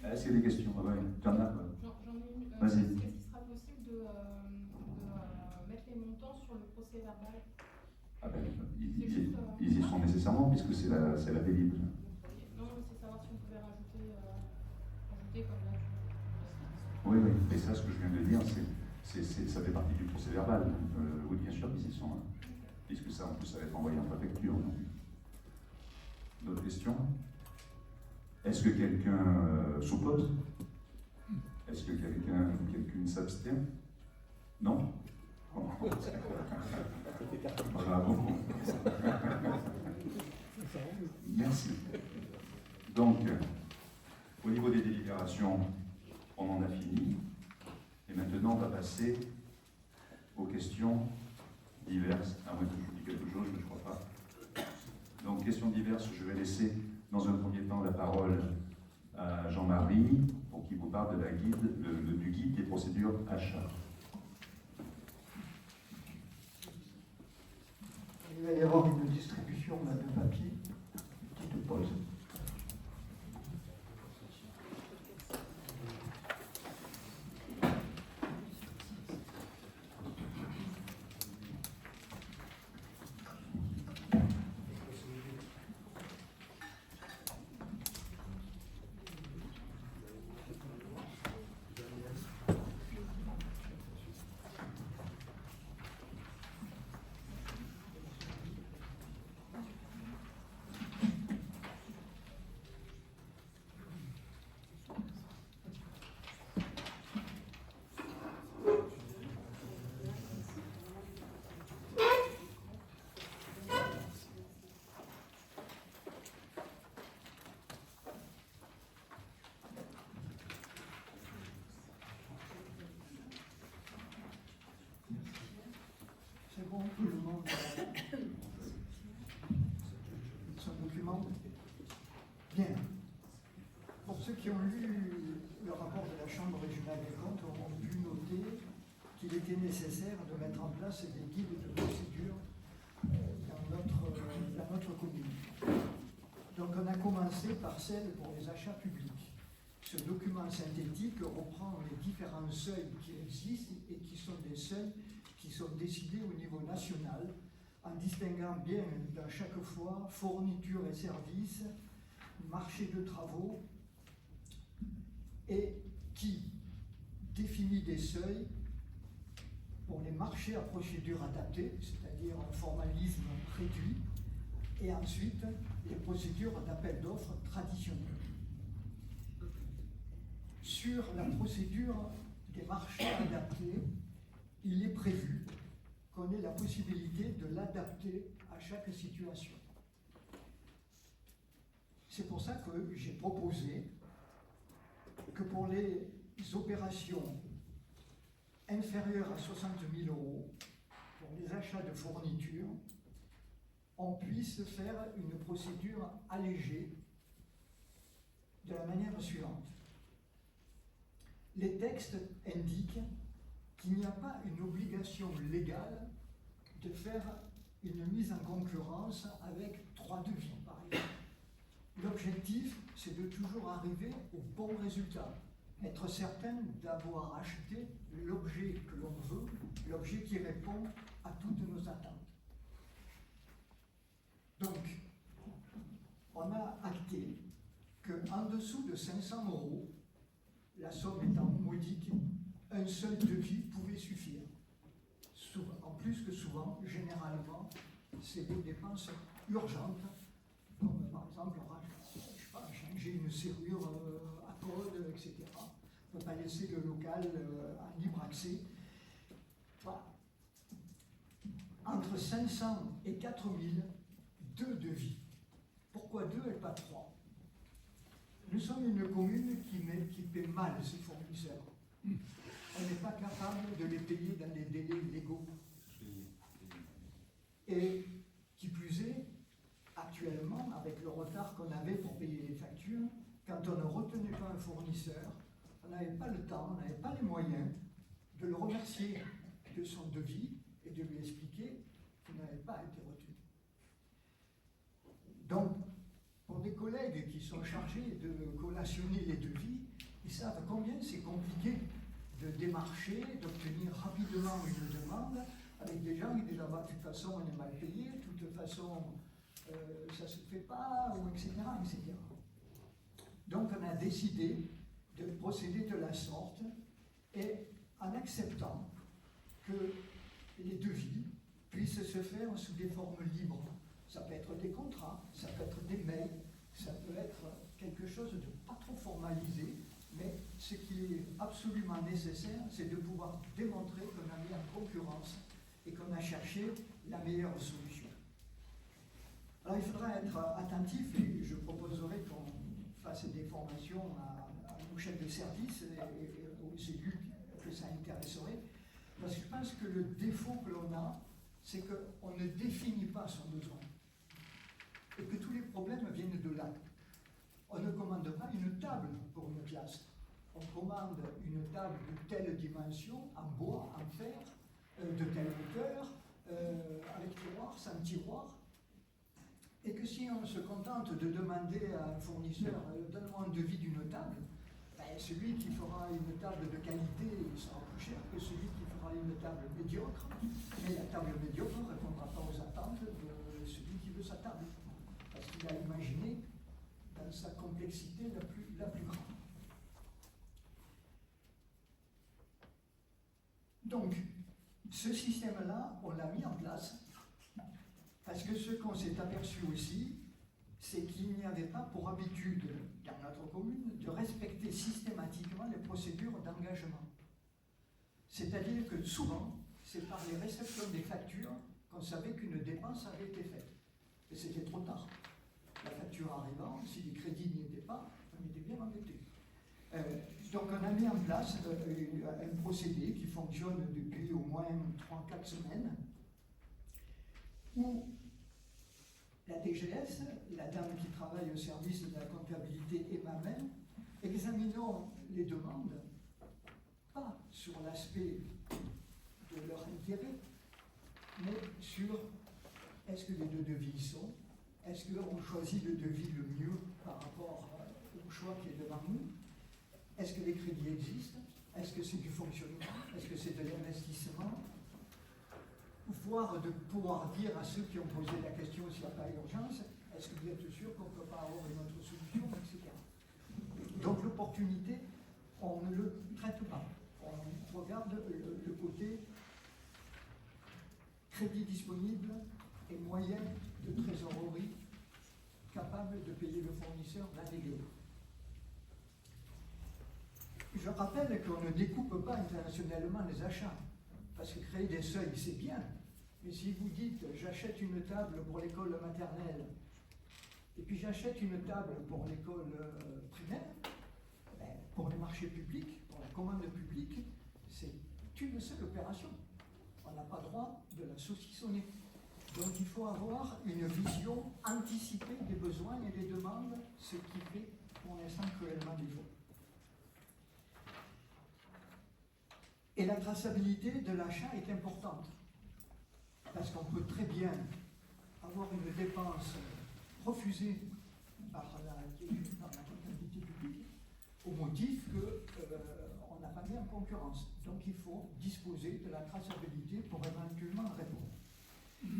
Est-ce qu'il y a des questions? Ah ouais, tu en as? J'en ai une. Vas-y. Est-ce qu'il sera possible de mettre les montants sur le procès verbal? Ah ben, ils y sont nécessairement, puisque c'est la pénible. Non, mais c'est savoir si on pouvait rajouter comme là. Oui, oui, et ça, ce que je viens de dire, ça fait partie du procès verbal. Oui, bien sûr qu'ils y sont, hein, puisque ça, en plus, ça va être envoyé en préfecture. D'autres questions? Est-ce que quelqu'un s'oppose? Est-ce que quelqu'une s'abstient? Non? Oh. Bravo. Merci. Donc, au niveau des délibérations, on en a fini. Et maintenant, on va passer aux questions diverses. À moins que je vous dise quelque chose, mais je ne crois pas. Donc, questions diverses, je vais laisser dans un premier temps la parole à Jean-Marie pour qu'il vous parle de du guide des procédures achats. Il va y avoir une distribution de papier, une petite pause. C'est bon, tout le monde son document. Bien. Pour ceux qui ont lu le rapport de la Chambre régionale des comptes, ont pu noter qu'il était nécessaire de mettre en place des guides de procédure dans notre commune. Donc on a commencé par celle pour les achats publics. Ce document synthétique reprend les différents seuils qui existent et qui sont des seuils qui sont décidés au niveau national, en distinguant bien dans chaque fois fourniture et services, marché de travaux, et qui définit des seuils pour les marchés à procédure adaptée, c'est-à-dire un formalisme réduit, et ensuite les procédures d'appel d'offres traditionnelles. Sur la procédure des marchés adaptés, il est prévu qu'on ait la possibilité de l'adapter à chaque situation. C'est pour ça que j'ai proposé que pour les opérations inférieures à 60 000 €, pour les achats de fournitures, on puisse faire une procédure allégée de la manière suivante. Les textes indiquent qu'il n'y a pas une obligation légale de faire une mise en concurrence avec 3 devis, par exemple. L'objectif, c'est de toujours arriver au bon résultat, être certain d'avoir acheté l'objet que l'on veut, l'objet qui répond à toutes nos attentes. Donc, on a acté qu'en dessous de 500 €, la somme étant modique, un seul devis pouvait suffire. En plus que souvent, généralement, c'est des dépenses urgentes, comme par exemple, changer une serrure à code, etc. On ne peut pas laisser le local en libre accès. Voilà. Entre 500 et 4000, 2 devis. Pourquoi 2 et pas 3? Nous sommes une commune qui paie mal ses fournisseurs. On n'est pas capable de les payer dans les délais légaux. Et qui plus est, actuellement, avec le retard qu'on avait pour payer les factures, quand on ne retenait pas un fournisseur, on n'avait pas le temps, on n'avait pas les moyens de le remercier de son devis et de lui expliquer qu'il n'avait pas été retenu. sont chargés de collationner les devis, ils savent combien c'est compliqué de démarcher, d'obtenir rapidement une demande avec des gens qui disent bah, de toute façon on est mal payé, de toute façon ça ne se fait pas, ou etc., etc. Donc on a décidé de procéder de la sorte et en acceptant que les devis puissent se faire sous des formes libres. Ça peut être des contrats, ça peut être des mails, ça peut être quelque chose de pas trop formalisé, mais ce qui est absolument nécessaire, c'est de pouvoir démontrer qu'on a mis en concurrence et qu'on a cherché la meilleure solution. Alors il faudra être attentif et je proposerai qu'on fasse des formations à nos chefs de service et aux élus que ça intéresserait, parce que je pense que le défaut que l'on a, c'est qu'on ne définit pas son besoin et que tous les problèmes viennent de là. On ne commande pas une table pour une classe. On commande une table de telle dimension, en bois, en fer, de telle hauteur, avec tiroir, sans tiroir. Et que si on se contente de demander à un fournisseur donne-moi un devis d'une table, ben celui qui fera une table de qualité sera plus cher que celui qui fera une table médiocre. Mais la table médiocre ne répondra pas aux attentes de celui qui veut sa table. Parce qu'il a imaginé dans sa complexité la plus grande. Donc, ce système-là, on l'a mis en place parce que ce qu'on s'est aperçu aussi, c'est qu'il n'y avait pas pour habitude dans notre commune de respecter systématiquement les procédures d'engagement. C'est-à-dire que souvent, c'est par les réceptions des factures qu'on savait qu'une dépense avait été faite. Et c'était trop tard. La facture arrivant, si les crédits n'y étaient pas, on était bien embêtés. Donc on a mis en place un procédé qui fonctionne depuis au moins 3-4 semaines, où la DGS, la dame qui travaille au service de la comptabilité et moi-même, examinons les demandes, pas sur l'aspect de leur intérêt, mais sur est-ce que les deux devis y sont, est-ce qu'on choisit le devis le mieux par rapport au choix qui est devant nous, est-ce que les crédits existent, est-ce que c'est du fonctionnement, est-ce que c'est de l'investissement, voire de pouvoir dire à ceux qui ont posé la question s'il n'y a pas d'urgence, est-ce que vous êtes sûr qu'on ne peut pas avoir une autre solution, etc. Donc l'opportunité, on ne le traite pas. On regarde le côté crédit disponible et moyen de trésorerie capable de payer le fournisseur l'année donnée. Je rappelle qu'on ne découpe pas internationalement les achats, parce que créer des seuils, c'est bien. Mais si vous dites, j'achète une table pour l'école maternelle, et puis j'achète une table pour l'école primaire, ben, pour les marchés publics, pour la commande publique, c'est une seule opération. On n'a pas droit de la saucissonner. Donc il faut avoir une vision anticipée des besoins et des demandes, ce qui fait pour l'instant cruellement défaut. Et la traçabilité de l'achat est importante, parce qu'on peut très bien avoir une dépense refusée par la comptabilité publique au motif qu'on n'a pas mis en concurrence. Donc il faut disposer de la traçabilité pour éventuellement répondre.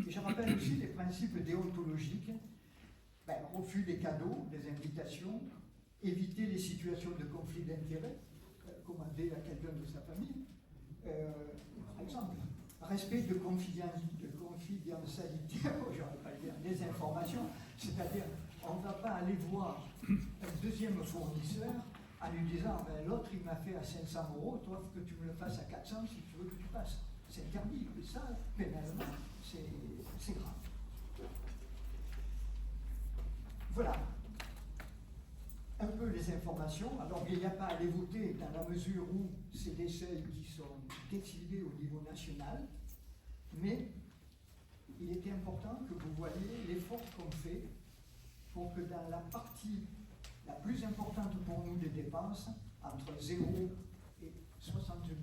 Et je rappelle aussi les principes déontologiques, refus des cadeaux, des invitations, éviter les situations de conflit d'intérêts, commander à quelqu'un de sa famille, par exemple, respect de confidentialité, j'aurais pas dire, des informations, c'est-à-dire on ne va pas aller voir un deuxième fournisseur en lui disant l'autre il m'a fait à 500 €, toi que tu me le fasses à 400 si tu veux que tu passes. C'est interdit, et ça, pénalement, c'est grave. Voilà. Un peu les informations. Alors, il n'y a pas à les voter dans la mesure où c'est des seuils qui sont décidés au niveau national, mais il était important que vous voyez l'effort qu'on fait pour que dans la partie la plus importante pour nous des dépenses, entre 0 et 60 000,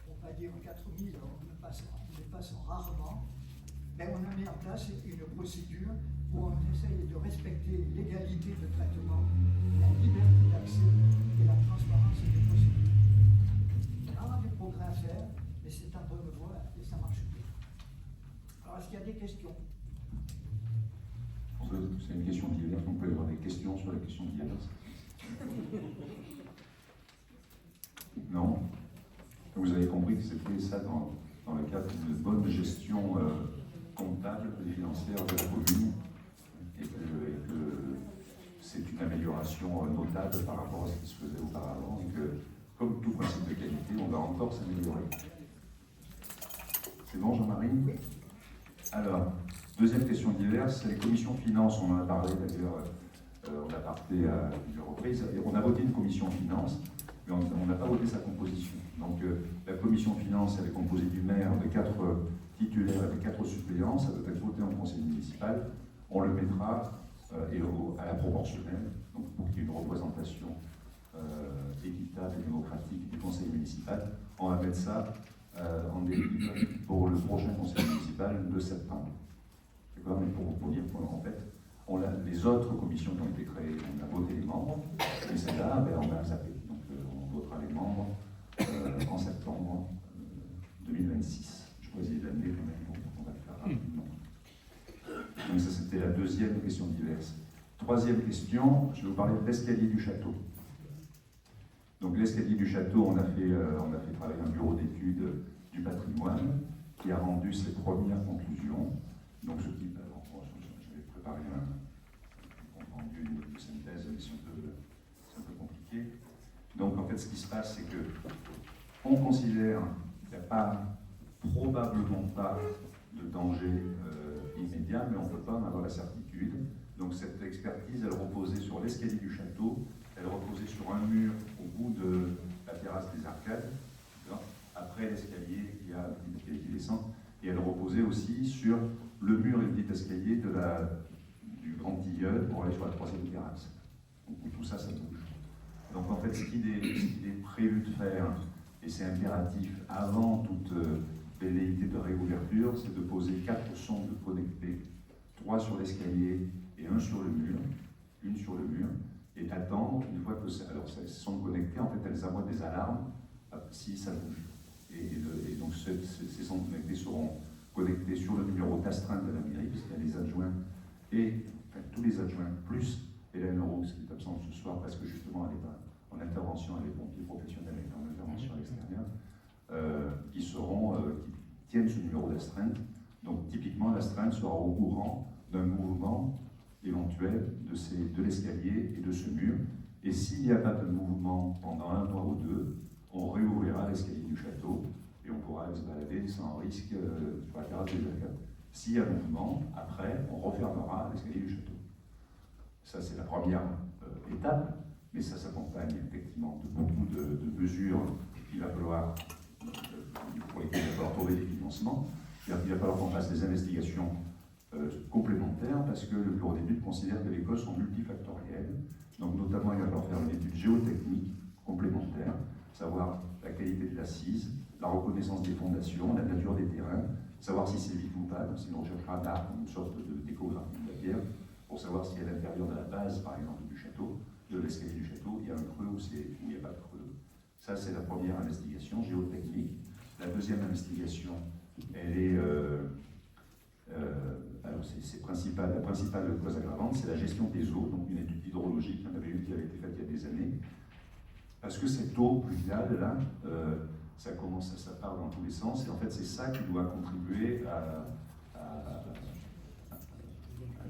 on va dire 4 000, on le passe rarement, ben, on a mis en place une procédure où on essaye de respecter l'égalité de traitement, la liberté d'accès et la transparence des procédures. Il y a des progrès à faire, mais c'est en bonne voie et ça marche bien. Alors, est-ce qu'il y a des questions? C'est une question diverse, on peut y avoir des questions sur les questions diverses. Non? Vous avez compris que c'était ça dans le cadre d'une bonne gestion comptable et financière de la commune, et que c'est une amélioration notable par rapport à ce qui se faisait auparavant, et que, comme tout principe de qualité, on va encore s'améliorer. C'est bon, Jean-Marie? Oui. Alors, deuxième question diverse, c'est les commissions finances, on en a parlé d'ailleurs en aparté à plusieurs reprises, et on a voté une commission finances, mais on n'a pas voté sa composition. Donc la commission finances, elle est composée du maire, de 4 titulaires et de 4 suppléants, ça doit être voté en conseil municipal, on le mettra à la proportionnelle, donc pour qu'il y ait une représentation équitable et démocratique du conseil municipal, on va mettre ça en début pour le prochain conseil municipal de septembre. D'accord? Mais pour dire qu'en fait, les autres commissions qui ont été créées, on a voté les membres, et celle-là, ben, on va zapper. Donc on votera les membres en septembre 2026. Je choisis l'année quand même, donc on va le faire rapidement. Donc ça, c'était la deuxième question diverse. Troisième question, je vais vous parler de l'escalier du château. Donc l'escalier du château, on a fait travailler un bureau d'études du patrimoine qui a rendu ses premières conclusions. Donc je vais préparer un compte rendu de synthèse, mais c'est un peu compliqué. Donc en fait, ce qui se passe, c'est que on considère qu'il n'y a probablement pas de danger immédiat, mais on ne peut pas en avoir la certitude. Donc cette expertise, elle reposait sur l'escalier du château, elle reposait sur un mur au bout de la terrasse des Arcades, après l'escalier qui descend, et elle reposait aussi sur le mur et le petit escalier du grand tilleul pour aller sur la troisième terrasse. Donc tout ça, ça bouge. Donc en fait, ce qu'il est prévu de faire, et c'est impératif avant toute velléité de réouverture, c'est de poser 4 sondes connectées, 3 sur l'escalier et 1 sur le mur, une sur le mur, et d'attendre, une fois que ces sondes connectées, en fait, elles envoient des alarmes si ça bouge. Et donc ces sondes connectées seront connectées sur le numéro d'astreinte de la mairie, puisqu'il y a les adjoints tous les adjoints, plus Hélène Roux, qui est absente ce soir parce que justement elle est en intervention avec les pompiers professionnels, elle est en intervention à l'extérieur, qui tiennent ce numéro d'astreinte. Donc typiquement, l'astreinte sera au courant d'un mouvement éventuel de l'escalier et de ce mur. Et s'il n'y a pas de mouvement pendant 1 mois ou 2, on réouvrira l'escalier du château et on pourra se balader sans risque sur la terrasse des Arcades. S'il y a mouvement, après, on refermera l'escalier du château. Ça, c'est la première étape, mais ça s'accompagne effectivement de beaucoup de mesures qu'il va falloir, pour lesquelles il va falloir trouver des financements. Il va falloir qu'on fasse des investigations complémentaires parce que le bureau d'études considère que les causes sont multifactorielles. Donc, notamment, il va falloir faire une étude géotechnique complémentaire, savoir la qualité de l'assise, la reconnaissance des fondations, la nature des terrains, savoir si c'est vide ou pas, donc c'est une recherche radar, une sorte d'échographie de la pierre, pour savoir si à l'intérieur de la base, par exemple, du château, de l'escalier du château, il y a un creux ou il n'y a pas de creux. Ça, c'est la première investigation géotechnique. La deuxième investigation, elle est... alors, la principale cause aggravante, c'est la gestion des eaux, donc une étude hydrologique, il y en avait une qui avait été faite il y a des années, parce que cette eau pluviale, là, ça part dans tous les sens, et en fait, c'est ça qui doit contribuer à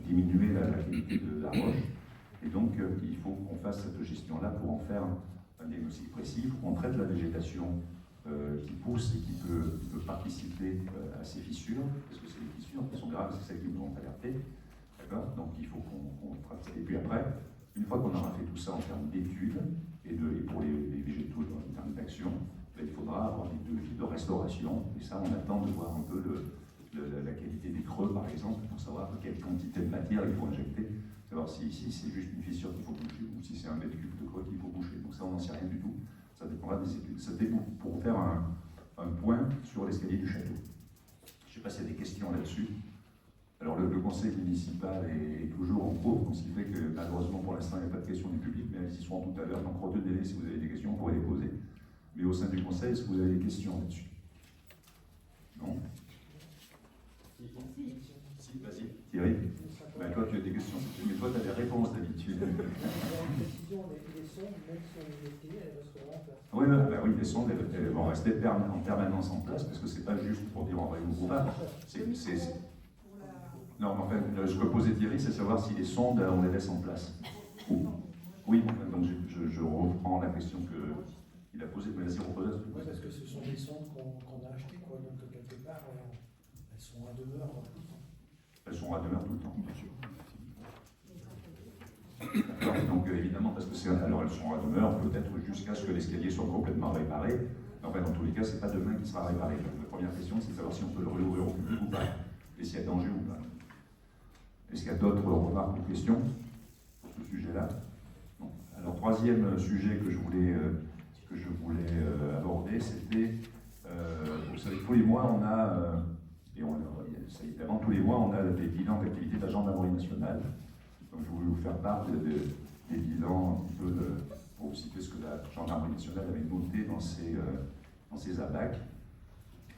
diminuer la qualité de la roche. Et donc, il faut qu'on fasse cette gestion-là pour en faire un diagnostic précis. Il faut qu'on traite la végétation qui pousse et qui peut participer à ces fissures, parce que c'est les fissures qui sont graves, c'est celles qui nous ont alertés. D'accord ? Donc, il faut qu'on traite ça. Et puis après, une fois qu'on aura fait tout ça en termes d'études et pour les végétaux en termes d'action, il faudra avoir des devis de restauration. Et ça, on attend de voir un peu la qualité des creux, par exemple, pour savoir quelle quantité de matière il faut injecter, savoir si c'est juste une fissure qu'il faut boucher ou si c'est un mètre cube de creux qu'il faut boucher. Donc ça, on n'en sait rien du tout. Ça dépendra des études. C'était pour faire un point sur l'escalier du château. Je ne sais pas s'il y a des questions là-dessus. Alors le conseil municipal est toujours en cours, donc ce qui fait que malheureusement pour l'instant il n'y a pas de questions du public, mais ils y seront tout à l'heure, donc retenez-les si vous avez des questions, vous pourrez les poser. Mais au sein du conseil, est-ce que vous avez des questions là-dessus? Non? Si, vas-y. Thierry? Ben, toi tu as des questions, mais toi tu as des réponses d'habitude. Oui, ben oui, les sondes elles vont rester en permanence en place, parce que c'est pas juste pour dire on réouvre ou pas. Non, mais enfin, ce que posait Thierry, c'est savoir si les sondes, on les laisse en place. Oui, donc je reprends la question qu'il a posée, mais vas-y, repose la. Oui, parce que ce sont des sondes qu'on a achetées, quoi, donc quelque part, elles sont à demeure tout le temps. Elles sont à demeure tout le temps. D'accord, donc évidemment, parce que alors elles sont à demeure peut-être jusqu'à ce que l'escalier soit complètement réparé. Enfin, dans tous les cas, c'est pas demain qu'il sera réparé. Donc, la première question, c'est de savoir si on peut le réouvrir au public ou pas, et s'il y a danger ou pas. Est-ce qu'il y a d'autres remarques ou questions sur ce sujet-là? Non. Alors, troisième sujet que je voulais aborder, c'était, vous savez, tous les mois, on a, évidemment, tous les mois, on a des bilans d'activité de la gendarmerie nationale. Donc, je voulais vous faire part des bilans, un petit peu pour vous citer ce que la gendarmerie nationale avait noté dans ses ABAC.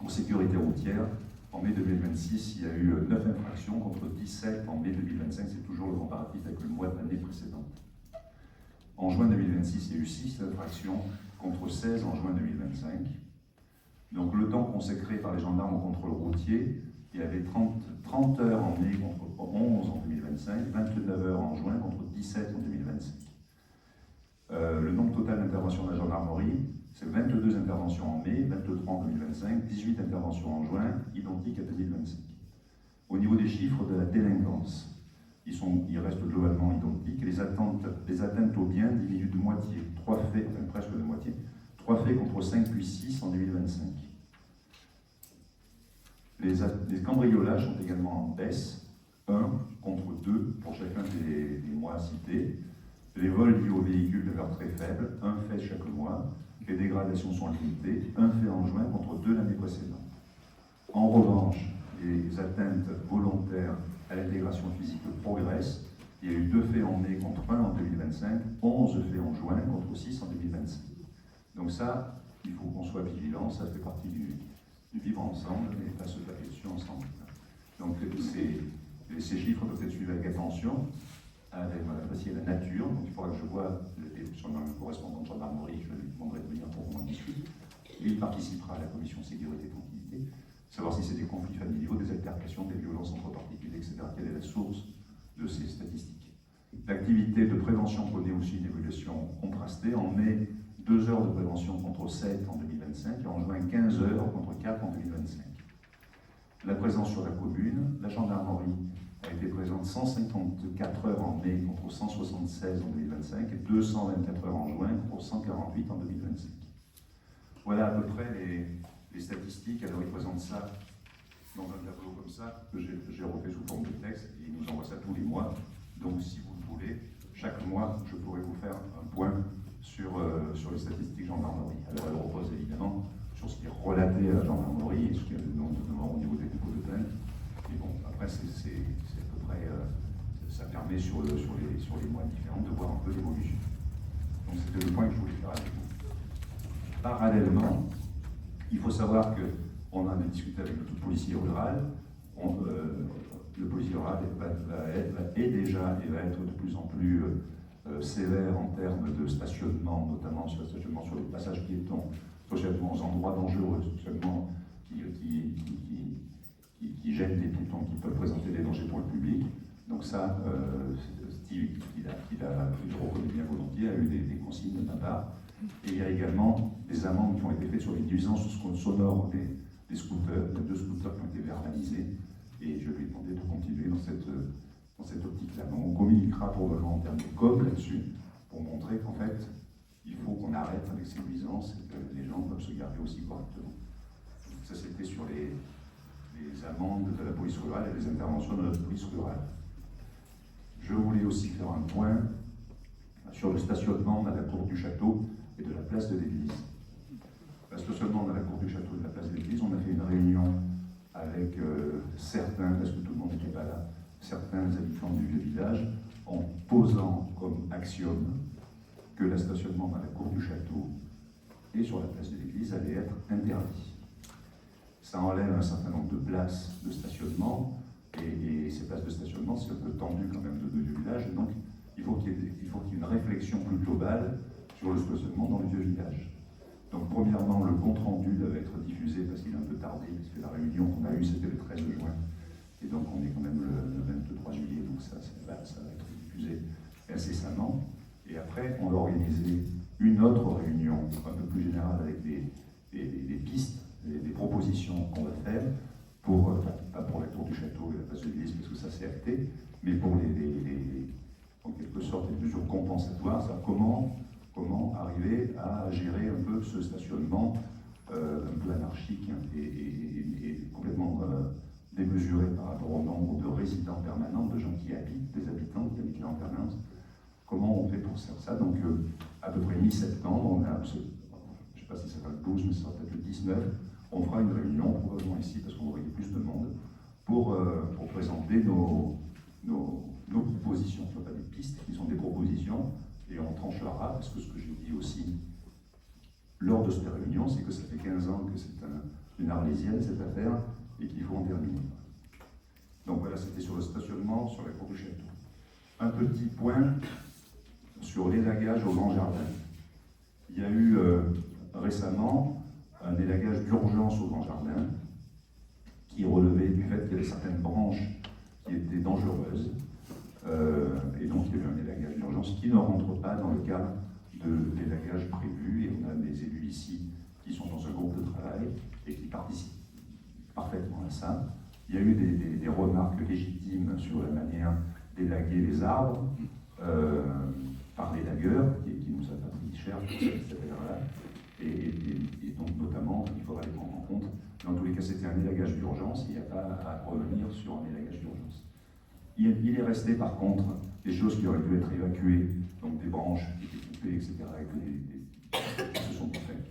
En sécurité routière, en mai 2026, il y a eu 9 infractions contre 17 en mai 2025, c'est toujours le comparatif avec le mois de l'année précédente. En juin 2026, il y a eu 6 infractions contre 16 en juin 2025. Donc le temps consacré par les gendarmes au contrôle routier, il y avait 30 heures en mai contre 11 en 2025, 29 heures en juin contre 17 en 2025. Le nombre total d'interventions de la gendarmerie, c'est 22 interventions en mai, 23 en 2025, 18 interventions en juin, identiques à 2025. Au niveau des chiffres de la délinquance, ils restent globalement identiques. Les atteintes aux biens diminuent de moitié, 3 faits, enfin presque de moitié, 3 faits contre 5 puis 6 en 2025. Les cambriolages sont également en baisse, 1 contre 2 pour chacun des mois cités. Les vols liés aux véhicules demeurent très faibles, 1 fait chaque mois. Les dégradations sont limitées, 1 fait en juin contre 2 l'année précédente. En revanche, les atteintes volontaires à l'intégration physique progressent. Il y a eu 2 faits en mai contre 1 en 2025, 11 faits en juin contre 6 en 2025. Donc ça, il faut qu'on soit vigilant, ça fait partie du vivre ensemble et pas se taper dessus ensemble. Donc ces chiffres doivent être suivis avec attention, avec aussi la nature. Donc il faudra que je vois sur un correspondant de gendarmerie, je lui demanderai de venir pour qu'on en discute. Et il participera à la commission sécurité et tranquillité, savoir si c'est des conflits familiaux, des altercations, des violences entre particuliers, etc. Quelle est la source de ces statistiques? L'activité de prévention connaît aussi une évolution contrastée. En mai, 2 heures de prévention contre 7 en 2025 et en juin 15 heures contre 4 en 2025. La présence sur la commune, la gendarmerie a été présente 154 heures en mai contre 176 en 2025 et 224 heures en juin contre 148 en 2025. Voilà à peu près les statistiques. Alors ils présentent ça dans un tableau comme ça que j'ai refait sous forme de texte et ils nous envoient ça tous les mois. Donc si vous le voulez, chaque mois je pourrai vous faire un point sur les statistiques gendarmerie. Alors elle repose évidemment sur ce qui est relaté à la gendarmerie et ce qui est notamment au niveau des dépôts de plainte. Et bon, après c'est à peu près, ça permet sur les mois différents de voir un peu l'évolution. Donc c'était le point que je voulais faire avec vous. Parallèlement, il faut savoir qu'on en a discuté avec le policier rural. Le policier rural est déjà et va être de plus en plus sévère en termes de stationnement, notamment sur le stationnement sur les passages piétons, stationnement aux endroits dangereux, stationnement qui gênent les piétons, qui peuvent présenter des dangers pour le public. Donc ça, Steve, qui le reconnaît bien volontiers, a eu des consignes de ma part. Et il y a également des amendes qui ont été faites sur les nuisances sonores des scooters. Il y a 2 scooters qui ont été verbalisés et je lui ai demandé de continuer dans cette optique-là. Donc on communiquera probablement en termes de com là-dessus pour montrer qu'en fait, il faut qu'on arrête avec ces nuisances et que les gens peuvent se garder aussi correctement. Donc ça, c'était sur les amendes de la police rurale et les interventions de notre police rurale. Je voulais aussi faire un point sur le stationnement à la cour du château et de la place de l'église. Le stationnement dans la cour du château et de la place de l'église, on a fait une réunion avec certains, parce que tout le monde n'était pas là, certains habitants du vieux village, en posant comme axiome que le stationnement dans la cour du château et sur la place de l'église allait être interdit. Ça enlève un certain nombre de places de stationnement, et ces places de stationnement, c'est un peu tendu quand même de vieux village, donc il faut qu'il y ait une réflexion plus globale sur le stationnement dans le vieux village. Donc premièrement, le compte-rendu devait être diffusé parce qu'il a un peu tardé, parce que la réunion qu'on a eue, c'était le 13 juin, et donc on est quand même le 23 juillet, donc ça va être diffusé incessamment. Et après, on va organiser une autre réunion, un peu plus générale, avec des pistes, des propositions qu'on va faire, pas pour la tour du château et la place de l'église, parce que ça c'est acté, mais pour en quelque sorte, les mesures compensatoires, c'est-à-dire comment arriver à gérer un peu ce stationnement un peu anarchique et complètement démesuré par rapport au nombre de résidents permanents, de gens qui habitent, des habitants qui habitent là en permanence. Comment on fait pour faire ça? Donc, à peu près mi-septembre, on a, je ne sais pas si ça va le 12, mais ça sera peut-être le 19, on fera une réunion, probablement ici, parce qu'on va avoir plus de monde, pour présenter nos propositions. Ce ne sont pas des pistes, qui sont des propositions, et on tranchera, parce que ce que j'ai dit aussi lors de cette réunion, c'est que ça fait 15 ans que c'est une arlésienne, cette affaire, et qu'il faut en terminer. Donc voilà, c'était sur le stationnement, sur la cour du château. Un petit point sur l'élagage au grand jardin. Il y a eu récemment un élagage d'urgence au grand jardin qui relevait du fait qu'il y avait certaines branches qui étaient dangereuses. Et donc il y a eu un élagage d'urgence qui ne rentre pas dans le cadre de l'élagage prévu. Et on a des élus ici qui sont dans un groupe de travail et qui participent parfaitement à ça. Il y a eu des remarques légitimes sur la manière d'élaguer les arbres par les lagueurs, qui nous a pas pris cher pour cette affaire-là. Et donc, notamment, il faudra les prendre en compte. Dans tous les cas, c'était un élagage d'urgence, il n'y a pas à revenir sur un élagage d'urgence. Il est resté, par contre, des choses qui auraient dû être évacuées, donc des branches qui étaient coupées, etc., et qui se sont fait.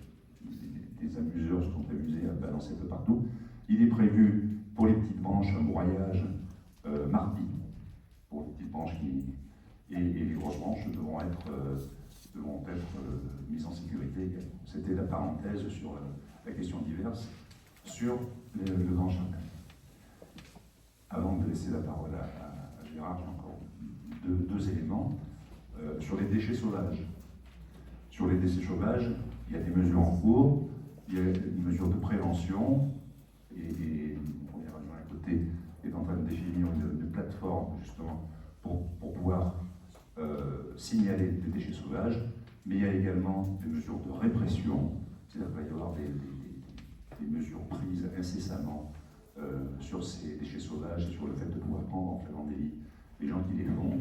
Des amuseurs se sont amusés à balancer un peu partout. Il est prévu, pour les petites branches, un broyage mardi, pour les petites branches et les grosses branches devront être mises en sécurité également. C'était la parenthèse sur la question diverse sur le grand jardin. Avant de laisser la parole à Gérard, j'ai encore deux éléments. Sur les déchets sauvages. Sur les déchets sauvages, il y a des mesures en cours, il y a une mesure de prévention, et le premier adjoint à côté est en train de définir une plateforme justement pour pouvoir signaler des déchets sauvages, mais il y a également des mesures de répression, c'est-à-dire qu'il va y avoir des mesures prises incessamment sur ces déchets sauvages et sur le fait de pouvoir prendre en faisant délit les gens qui les font.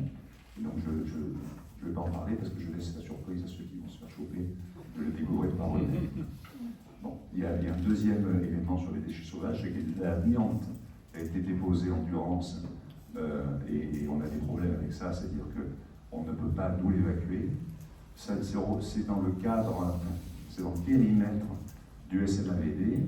Et donc je ne vais pas en parler parce que je laisse la surprise à ceux qui vont se faire choper de le découvrir par eux-mêmes. Bon, il y a un deuxième élément sur les déchets sauvages, c'est que l'amiante a été déposée en Durance et on a des problèmes avec ça, c'est-à-dire qu'on ne peut pas nous l'évacuer. C'est dans le cadre, c'est dans le périmètre du SMAVD,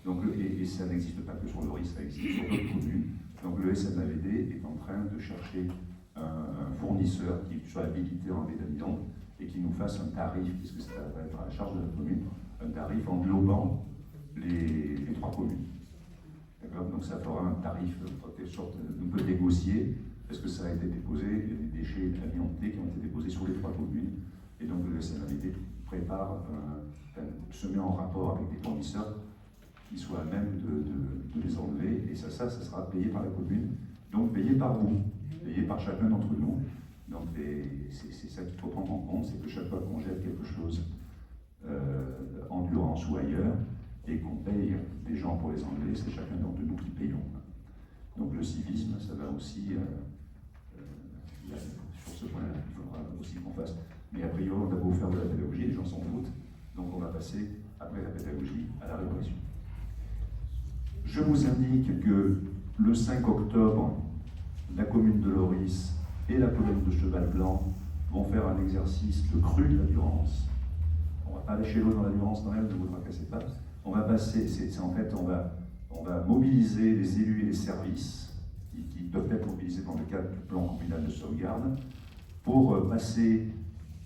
donc, et ça n'existe pas que sur le risque, ça existe sur d'autres communes. Donc le SMAVD est en train de chercher un fournisseur qui soit habilité en l'amiante et qui nous fasse un tarif, puisque ça va être à la charge de la commune, un tarif englobant les 3 communes. D'accord? Donc ça fera un tarif, en quelque sorte, on peut négocier, parce que ça a été déposé, il y a des déchets amiantés qui ont été déposés sur les 3 communes, et donc le SMAVD prépare, se met en rapport avec des fournisseurs qui soient à même de les enlever, et ça sera payé par la commune, donc payé par vous, payé par chacun d'entre nous. Donc c'est ça qu'il faut prendre en compte, c'est que chaque fois qu'on jette quelque chose en Durance ou ailleurs, et qu'on paye des gens pour les enlever, c'est chacun d'entre nous qui payons. Donc le civisme, ça va aussi, sur ce point-là, il faudra aussi qu'on fasse. Mais a priori, on a beau faire de la pédagogie, les gens s'en foutent, donc on va passer, après la pédagogie, à la répression. Je vous indique que le 5 octobre, la commune de Loris et la commune de Cheval Blanc vont faire un exercice de crue de la Durance. On ne va pas aller chez l'eau dans la Durance quand même, ne vous tracassez pas. On va passer, en fait, on On va mobiliser les élus et les services qui doivent être mobilisés dans le cadre du plan communal de sauvegarde pour passer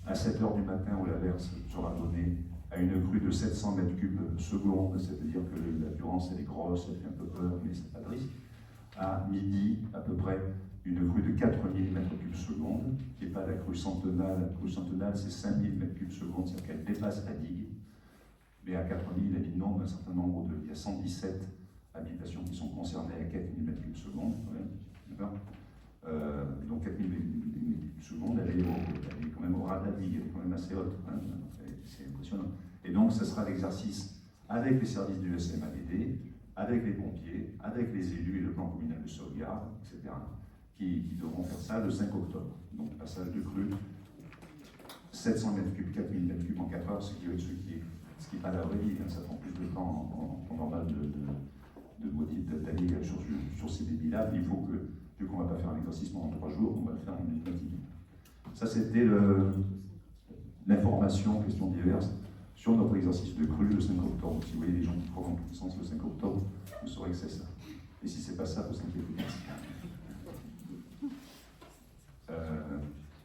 à 7 h du matin où l'averse sera donnée à une crue de 700 mètres cubes seconde, c'est-à-dire que la violence elle est grosse, elle fait un peu peur, mais c'est pas de risque. À midi, à peu près, une crue de 4000 mètres cubes seconde, qui n'est pas la crue centenale. La crue centenale, c'est 5000 mètres cubes seconde, c'est-à-dire qu'elle dépasse la digue. Mais à 4000, elle inonde un certain nombre de... Il y a 117 habitations qui sont concernées à 4000 mètres cubes seconde, quand même. D'accord donc 4000 mètres cubes seconde, elle est quand même au ras de la digue, elle est quand même assez haute. Hein, c'est impressionnant. Et donc, ce sera l'exercice avec les services du SMAVD, avec les pompiers, avec les élus et le plan communal de sauvegarde, etc., qui devront faire ça le 5 octobre. Donc, passage de crue, 700 mètres cubes, 4000 mètres cubes en 4 heures, ce qui n'est pas la vraie vie, hein, ça prend plus de temps en normal d'aller sur ces débits-là. Il faut que, vu qu'on ne va pas faire un exercice pendant 3 jours, on va le faire en une matinée. Ça, c'était l'information, question diverses, sur notre exercice de crue le 5 octobre. Si vous voyez des gens qui courent en tous les sens le 5 octobre, vous saurez que c'est ça. Et si c'est pas ça, vous inquiétez pas.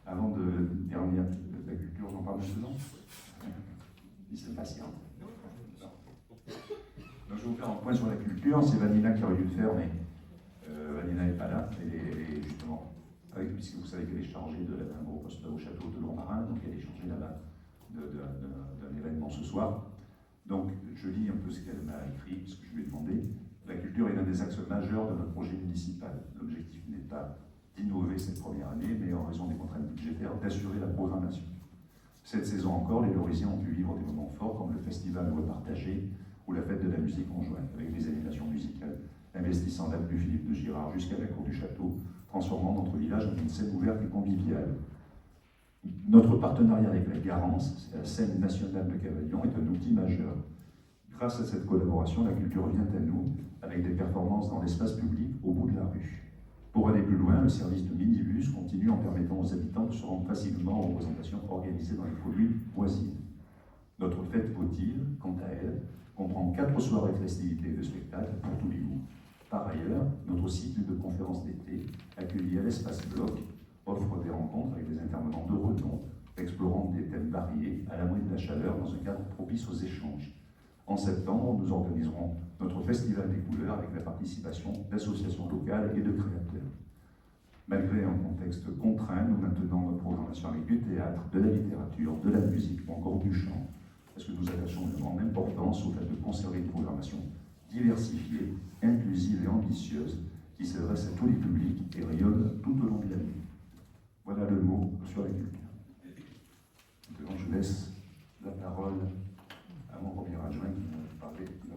Avant de terminer la culture, j'en parle maintenant. Il s'est patient. Donc, je vais vous faire un point sur la culture. C'est Vanina qui aurait dû le faire, mais Vanina n'est pas là. Elle est justement, puisque vous savez qu'elle est chargée d'un gros poste au château de Lourmarin, donc elle est chargée là-bas d'un événement ce soir. Donc, je lis un peu ce qu'elle m'a écrit, ce que je lui ai demandé. La culture est l'un des axes majeurs de notre projet municipal. L'objectif n'est pas d'innover cette première année, mais en raison des contraintes budgétaires, d'assurer la programmation. Cette saison encore, les Lorisiens ont pu vivre des moments forts comme le festival Repartagé ou la fête de la musique conjointe, avec des animations musicales investissant l'avenue Philippe de Girard jusqu'à la cour du château, transformant notre village en une scène ouverte et conviviale. Notre partenariat avec la Garance, c'est la scène nationale de Cavaillon, est un outil majeur. Grâce à cette collaboration, la culture vient à nous avec des performances dans l'espace public au bout de la rue. Pour aller plus loin, le service de minibus continue en permettant aux habitants de se rendre facilement aux représentations organisées dans les communes voisines. Notre fête votive, quant à elle, comprend 4 soirées de festivités et de spectacles pour tous les goûts. Par ailleurs, notre cycle de conférences d'été, accueilli à l'espace bloc, offre des rencontres avec des intervenants de renom, explorant des thèmes variés à l'abri de la chaleur dans un cadre propice aux échanges. En septembre, nous organiserons notre Festival des couleurs avec la participation d'associations locales et de créateurs. Malgré un contexte contraint, nous maintenons notre programmation avec du théâtre, de la littérature, de la musique ou encore du chant, parce que nous attachons une grande importance au fait de conserver une programmation diversifiée, inclusive et ambitieuse, qui s'adresse à tous les publics et rayonne tout au long de l'année. Voilà le mot sur la culture. Maintenant, je laisse la parole à mon premier adjoint qui va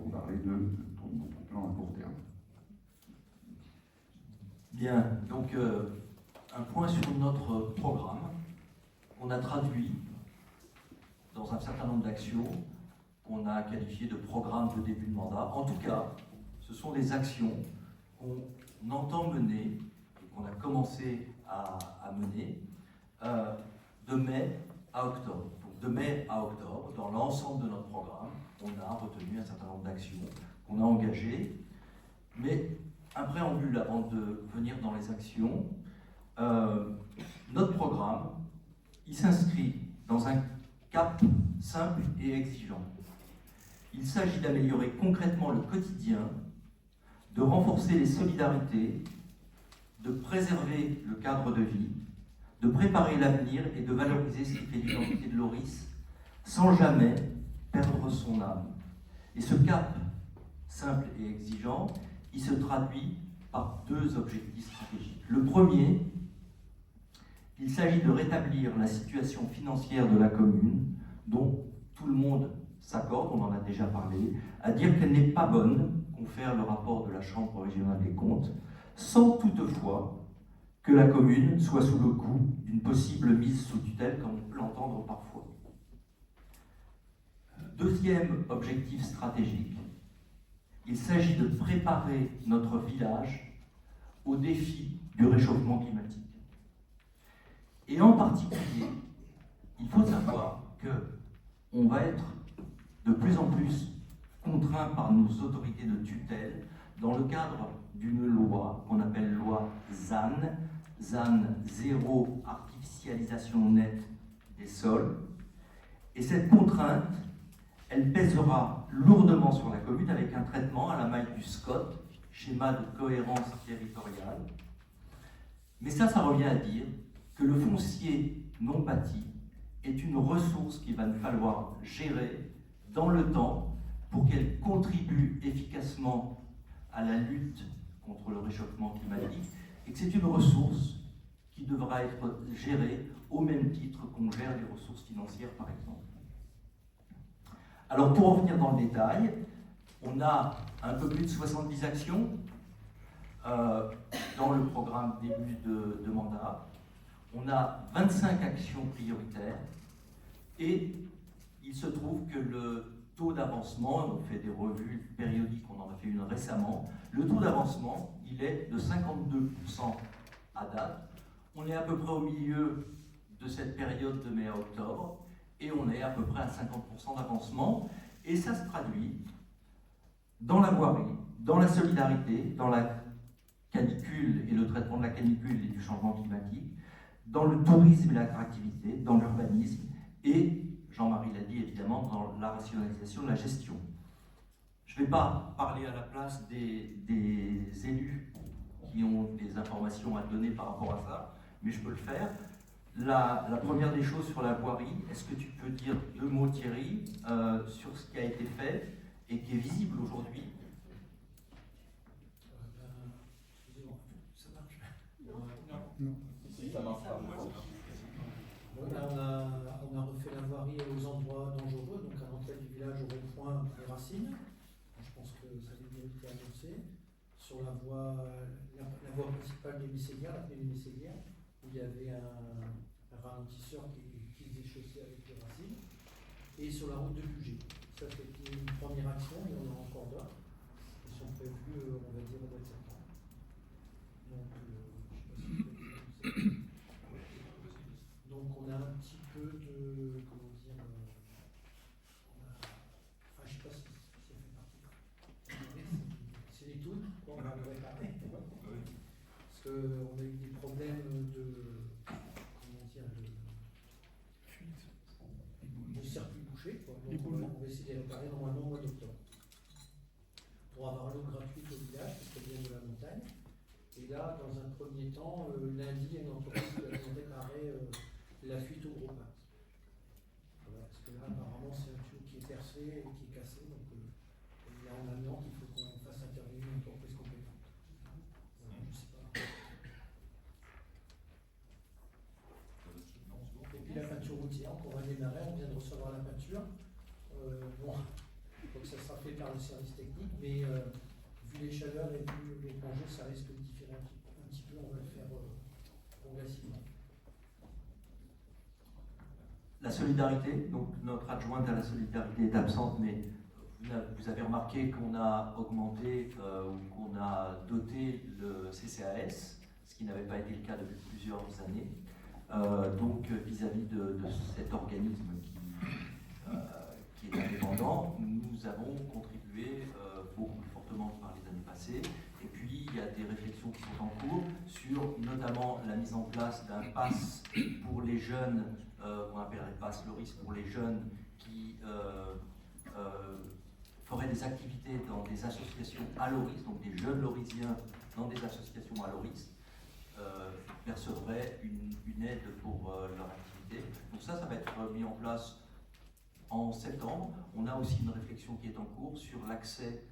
vous parler de notre plan à court terme. Bien, donc un point sur notre programme. On a traduit dans un certain nombre d'actions qu'on a qualifiées de programmes de début de mandat. En tout cas, ce sont des actions qu'on entend mener et qu'on a commencé à mener de mai à octobre. Donc de mai à octobre, dans l'ensemble de notre programme, on a retenu un certain nombre d'actions qu'on a engagées. Mais un préambule avant de venir dans les actions, notre programme, il s'inscrit dans un cap simple et exigeant. Il s'agit d'améliorer concrètement le quotidien, de renforcer les solidarités, de préserver le cadre de vie, de préparer l'avenir et de valoriser ce qui fait l'identité de Loris, sans jamais perdre son âme. Et ce cap simple et exigeant, il se traduit par 2 objectifs stratégiques. Le premier, il s'agit de rétablir la situation financière de la commune, dont tout le monde s'accorde, on en a déjà parlé, à dire qu'elle n'est pas bonne, confère le rapport de la Chambre régionale des comptes, sans toutefois que la commune soit sous le coup d'une possible mise sous tutelle, comme on peut l'entendre parfois. Deuxième objectif stratégique, il s'agit de préparer notre village au défi du réchauffement climatique. Et en particulier, il faut savoir qu'on va être de plus en plus contraint par nos autorités de tutelle dans le cadre d'une loi qu'on appelle loi ZAN, ZAN, zéro artificialisation nette des sols. Et cette contrainte, elle pèsera lourdement sur la commune avec un traitement à la maille du SCOT, schéma de cohérence territoriale. Mais ça revient à dire que le foncier non bâti est une ressource qu'il va nous falloir gérer dans le temps pour qu'elle contribue efficacement à la lutte contre le réchauffement climatique et que c'est une ressource qui devra être gérée au même titre qu'on gère les ressources financières par exemple. Alors pour en venir dans le détail, on a un peu plus de 70 actions dans le programme début de mandat. On a 25 actions prioritaires et il se trouve que le taux d'avancement, on fait des revues périodiques, on en a fait une récemment, le taux d'avancement, il est de 52% à date. On est à peu près au milieu de cette période de mai à octobre et on est à peu près à 50% d'avancement et ça se traduit dans la voirie, dans la solidarité, dans la canicule et le traitement de la canicule et du changement climatique, dans le tourisme et l'attractivité, dans l'urbanisme et, Jean-Marie l'a dit évidemment, dans la rationalisation de la gestion. Je ne vais pas parler à la place des élus qui ont des informations à donner par rapport à ça, mais je peux le faire. La première des choses sur la voirie, est-ce que tu peux dire 2 mots, Thierry, sur ce qui a été fait et qui est visible aujourd'hui? Excusez-moi, ça marche? Si ça marche pas. On a refait la voirie aux endroits dangereux, donc à l'entrée du village au rond-point des Racines. Je pense que ça a bien été annoncé. Sur la voie principale des Messélières, l'avenue des Messélières, où il y avait un ralentisseur qui faisait chausser avec les Racines. Et sur la route de Puget. Ça, c'était une première action, il y en a encore d'autres. Ils sont prévus, on va dire, au mois de septembre. Donc, je ne sais pas si vous avez donc on a un petit peu de, comment dire, je ne sais pas si ça fait partie. C'est les tounes qu'on va réparer. Parce qu'on a eu des problèmes de, comment dire, de circuit bouché. Donc on va essayer de les réparer normalement au mois d'octobre. Pour avoir l'eau gratuite au village, parce qu'elle vient de la montagne. Et là, dans un premier temps, lundi, il y a une entreprise qui a déclaré la fuite au gros pain. Voilà, parce que là, apparemment, c'est un tuyau qui est percé et qui est cassé. Donc, il y a en amiante, il faut qu'on fasse intervenir une entreprise compétente. Voilà, je ne sais pas. Et puis la peinture routière, qu'on va démarrer, on vient de recevoir la peinture. Bon, donc ça sera fait par le service technique, mais vu les chaleurs et vu les congés, ça risque de différer un petit peu, on va le faire progressivement. La solidarité, donc notre adjointe à la solidarité est absente, mais vous avez remarqué qu'on a augmenté ou qu'on a doté le CCAS, ce qui n'avait pas été le cas depuis plusieurs années. Donc vis-à-vis de cet organisme qui est indépendant, nous avons contribué beaucoup plus fortement que par les années passées. Et puis il y a des réflexions qui sont en cours sur notamment la mise en place d'un pass pour les jeunes, qu'on appellerait pass Loris, pour les jeunes qui feraient des activités dans des associations à Loris, donc des jeunes Lorisiens dans des associations à Loris, percevraient une aide pour leur activité. Donc ça va être mis en place en septembre. On a aussi une réflexion qui est en cours sur l'accès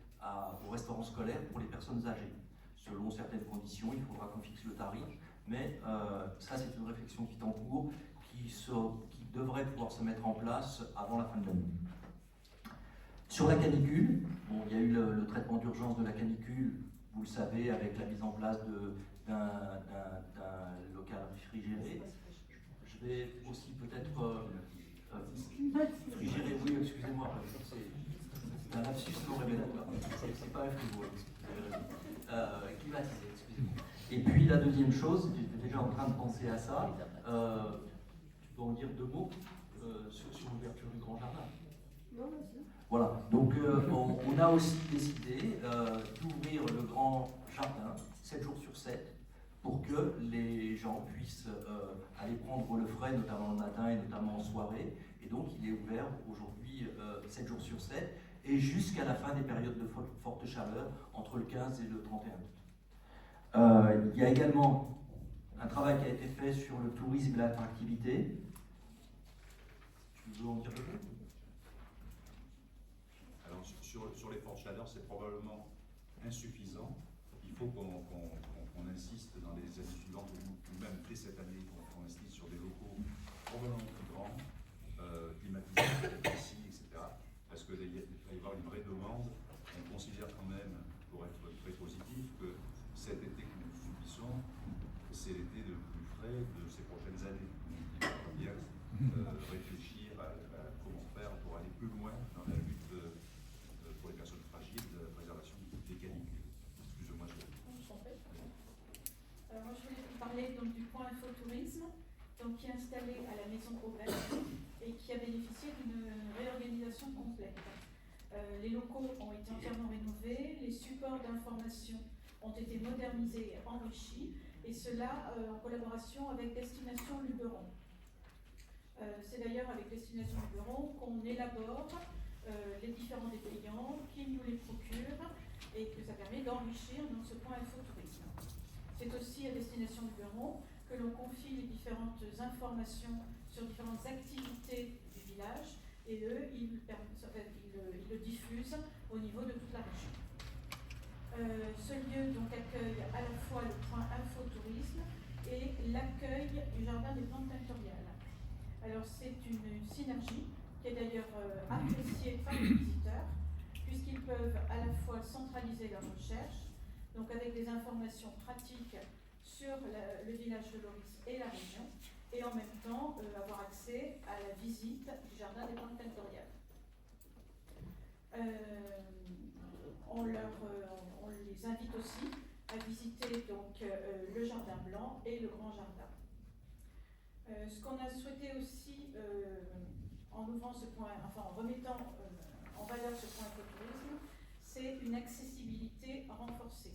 au restaurant scolaire pour les personnes âgées. Selon certaines conditions, il faudra qu'on fixe le tarif, mais ça c'est une réflexion qui est en cours, qui devrait pouvoir se mettre en place avant la fin de l'année. Sur la canicule, bon, il y a eu le traitement d'urgence de la canicule, vous le savez, avec la mise en place d'un local réfrigéré. Je vais aussi peut-être... réfrigéré, oui, excusez-moi, c'est un lapsus non révélateur, c'est pas un frigo, climatisé, excusez-moi. Et puis la deuxième chose, j'étais déjà en train de penser à ça, tu peux en dire 2 mots sur l'ouverture du grand jardin. Non, vas-y. Voilà, donc on a aussi décidé d'ouvrir le grand jardin 7 jours sur 7 pour que les gens puissent aller prendre le frais, notamment le matin et notamment en soirée. Et donc il est ouvert aujourd'hui 7 jours sur 7 et jusqu'à la fin des périodes de forte chaleur, entre le 15 et le 31 août. Il y a également un travail qui a été fait sur le tourisme et l'attractivité. Tu veux en dire quelque chose ? Alors sur les fortes chaleurs, c'est probablement insuffisant. Il faut qu'on insiste dans les années suivantes, ou même dès cette année, qu'on insiste sur des locaux probablement plus grands, climatisés, précis, etc. Parce qu'il va y avoir une vraie demande. On considère quand même, pour être très positif, que cet été que nous subissons, c'est l'été le plus frais de ces prochaines années. Donc il faut bien réfléchir à comment faire pour aller plus loin dans la lutte pour les personnes fragiles, de la préservation des canicules. Excusez-moi, Alors moi je voulais vous parler donc, du point infotourisme, donc, qui est installé à la Maison Aubert et qui a bénéficié d'une réorganisation complète. Les locaux ont été entièrement rénovés, les supports d'information ont été modernisés et enrichis, et cela en collaboration avec Destination Luberon. C'est d'ailleurs avec Destination Luberon qu'on élabore les différents dépliants, qui nous les procurent, et que ça permet d'enrichir donc, ce point infotourisme. C'est aussi à Destination Luberon que l'on confie les différentes informations sur différentes activités du village, et eux, ils le diffusent au niveau de toute la région. Ce lieu donc, accueille à la fois le point infotourisme et l'accueil du jardin des plantes tinctoriales. Alors c'est une synergie qui est d'ailleurs appréciée par les visiteurs, puisqu'ils peuvent à la fois centraliser leurs recherches, donc avec des informations pratiques sur le village de Loris et la région, et en même temps avoir accès à la visite du jardin des plantes tinctoriales. On les invite aussi à visiter donc, le jardin blanc et le grand jardin. Ce qu'on a souhaité aussi en ouvrant ce point, enfin en remettant en valeur ce point écotourisme, c'est une accessibilité renforcée.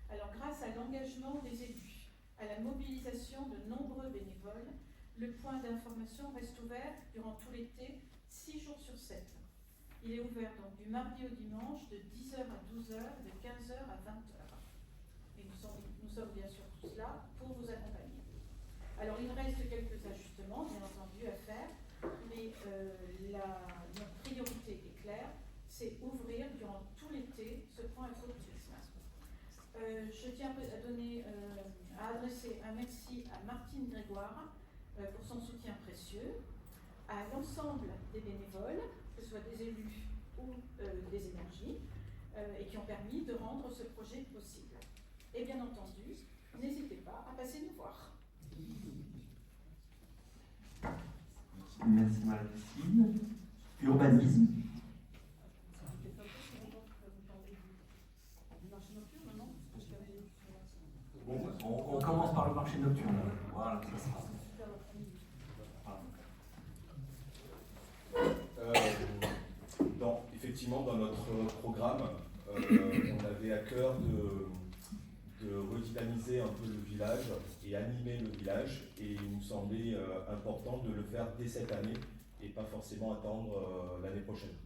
Alors grâce à l'engagement des élus, à la mobilisation de nombreux bénévoles, le point d'information reste ouvert durant tout l'été, 6 jours sur 7. Il est ouvert donc du mardi au dimanche de 10h à 12h, de 15h à 20h. Et nous sommes bien sûr tous là pour vous accompagner. Alors il reste quelques ajustements, bien entendu, à faire, mais notre priorité est claire, c'est ouvrir durant tout l'été ce point infotourisme. Je tiens à adresser un merci à Martine Grégoire pour son soutien précieux, à l'ensemble des bénévoles, que ce soit des élus ou des énergies, et qui ont permis de rendre ce projet possible. Et bien entendu, n'hésitez pas à passer nous voir. Merci Marie-Christine. Urbanisme. On commence par le marché nocturne. Voilà, ça sera. Effectivement, dans notre programme, on avait à cœur de redynamiser un peu le village et animer le village, et il nous semblait important de le faire dès cette année et pas forcément attendre l'année prochaine.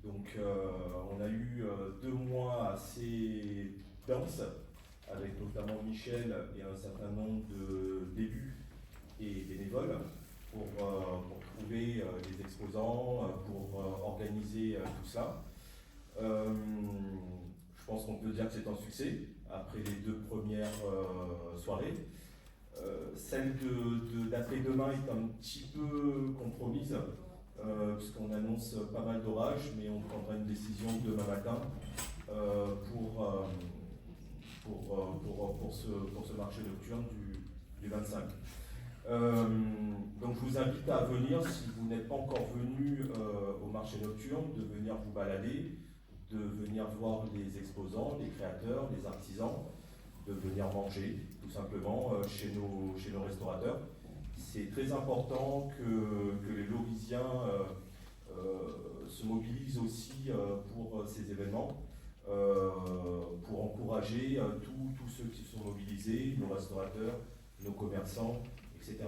Donc on a eu 2 mois assez denses, avec notamment Michel et un certain nombre d'élus et bénévoles pour trouver les exposants, pour organiser tout ça. Je pense qu'on peut dire que c'est un succès après les 2 premières soirées. Celle d'après-demain est un petit peu compromise, puisqu'on annonce pas mal d'orages, mais on prendra une décision demain matin pour ce marché nocturne du 25. Donc je vous invite à venir, si vous n'êtes pas encore venu au marché nocturne, de venir vous balader, de venir voir les exposants, les créateurs, les artisans, de venir manger tout simplement chez nos restaurateurs. C'est très important que les Lorisiens se mobilisent aussi pour ces événements, pour encourager tous ceux qui sont mobilisés, nos restaurateurs, nos commerçants, etc.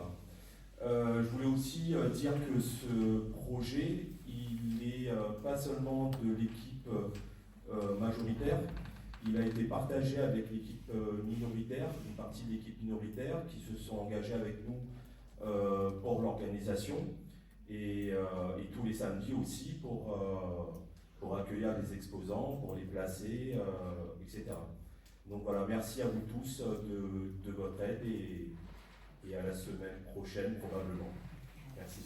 Je voulais aussi dire que ce projet, il n'est pas seulement de l'équipe majoritaire, il a été partagé avec l'équipe minoritaire, une partie de l'équipe minoritaire qui se sont engagés avec nous pour l'organisation et tous les samedis aussi pour accueillir les exposants, pour les placer, etc. Donc voilà, merci à vous tous de votre aide et à la semaine prochaine probablement. Merci.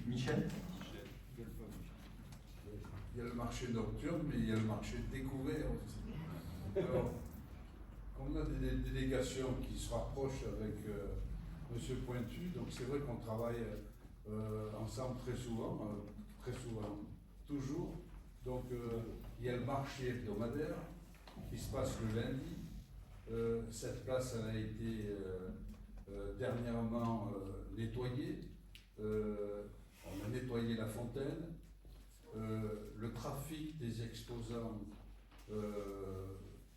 Michel? Il y a le marché nocturne, mais il y a le marché découvert aussi. Alors, comme on a des délégations qui se rapprochent avec M. Pointu, donc c'est vrai qu'on travaille ensemble très souvent, toujours. Donc il y a le marché hebdomadaire qui se passe le lundi. Cette place elle a été dernièrement nettoyée. On a nettoyé la fontaine. Le trafic des exposants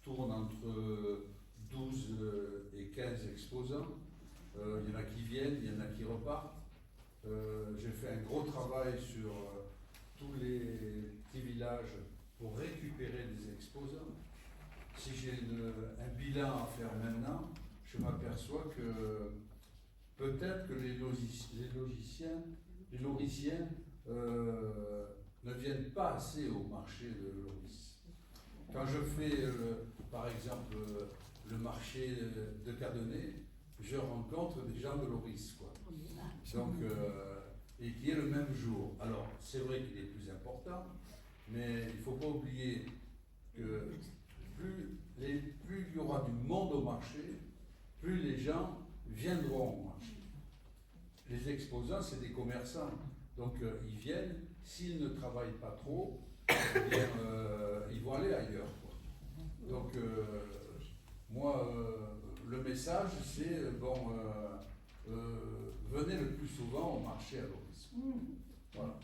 tourne entre 12 et 15 exposants. Il y en a qui viennent, il y en a qui repartent. J'ai fait un gros travail sur tous les petits villages pour récupérer des exposants. Si j'ai un bilan à faire maintenant, je m'aperçois que peut-être que les logiciens ne viennent pas assez au marché de Loris. Quand je fais, par exemple, le marché de Cadenet, je rencontre des gens de Loris, quoi. Donc, et qui est le même jour. Alors, c'est vrai qu'il est plus important, mais il ne faut pas oublier que plus il y aura du monde au marché, plus les gens viendront au marché. Les exposants, c'est des commerçants. Donc, ils viennent, s'ils ne travaillent pas trop, eh bien, ils vont aller ailleurs, quoi. Donc, moi, le message, c'est, venez le plus souvent au marché à Loris. Voilà.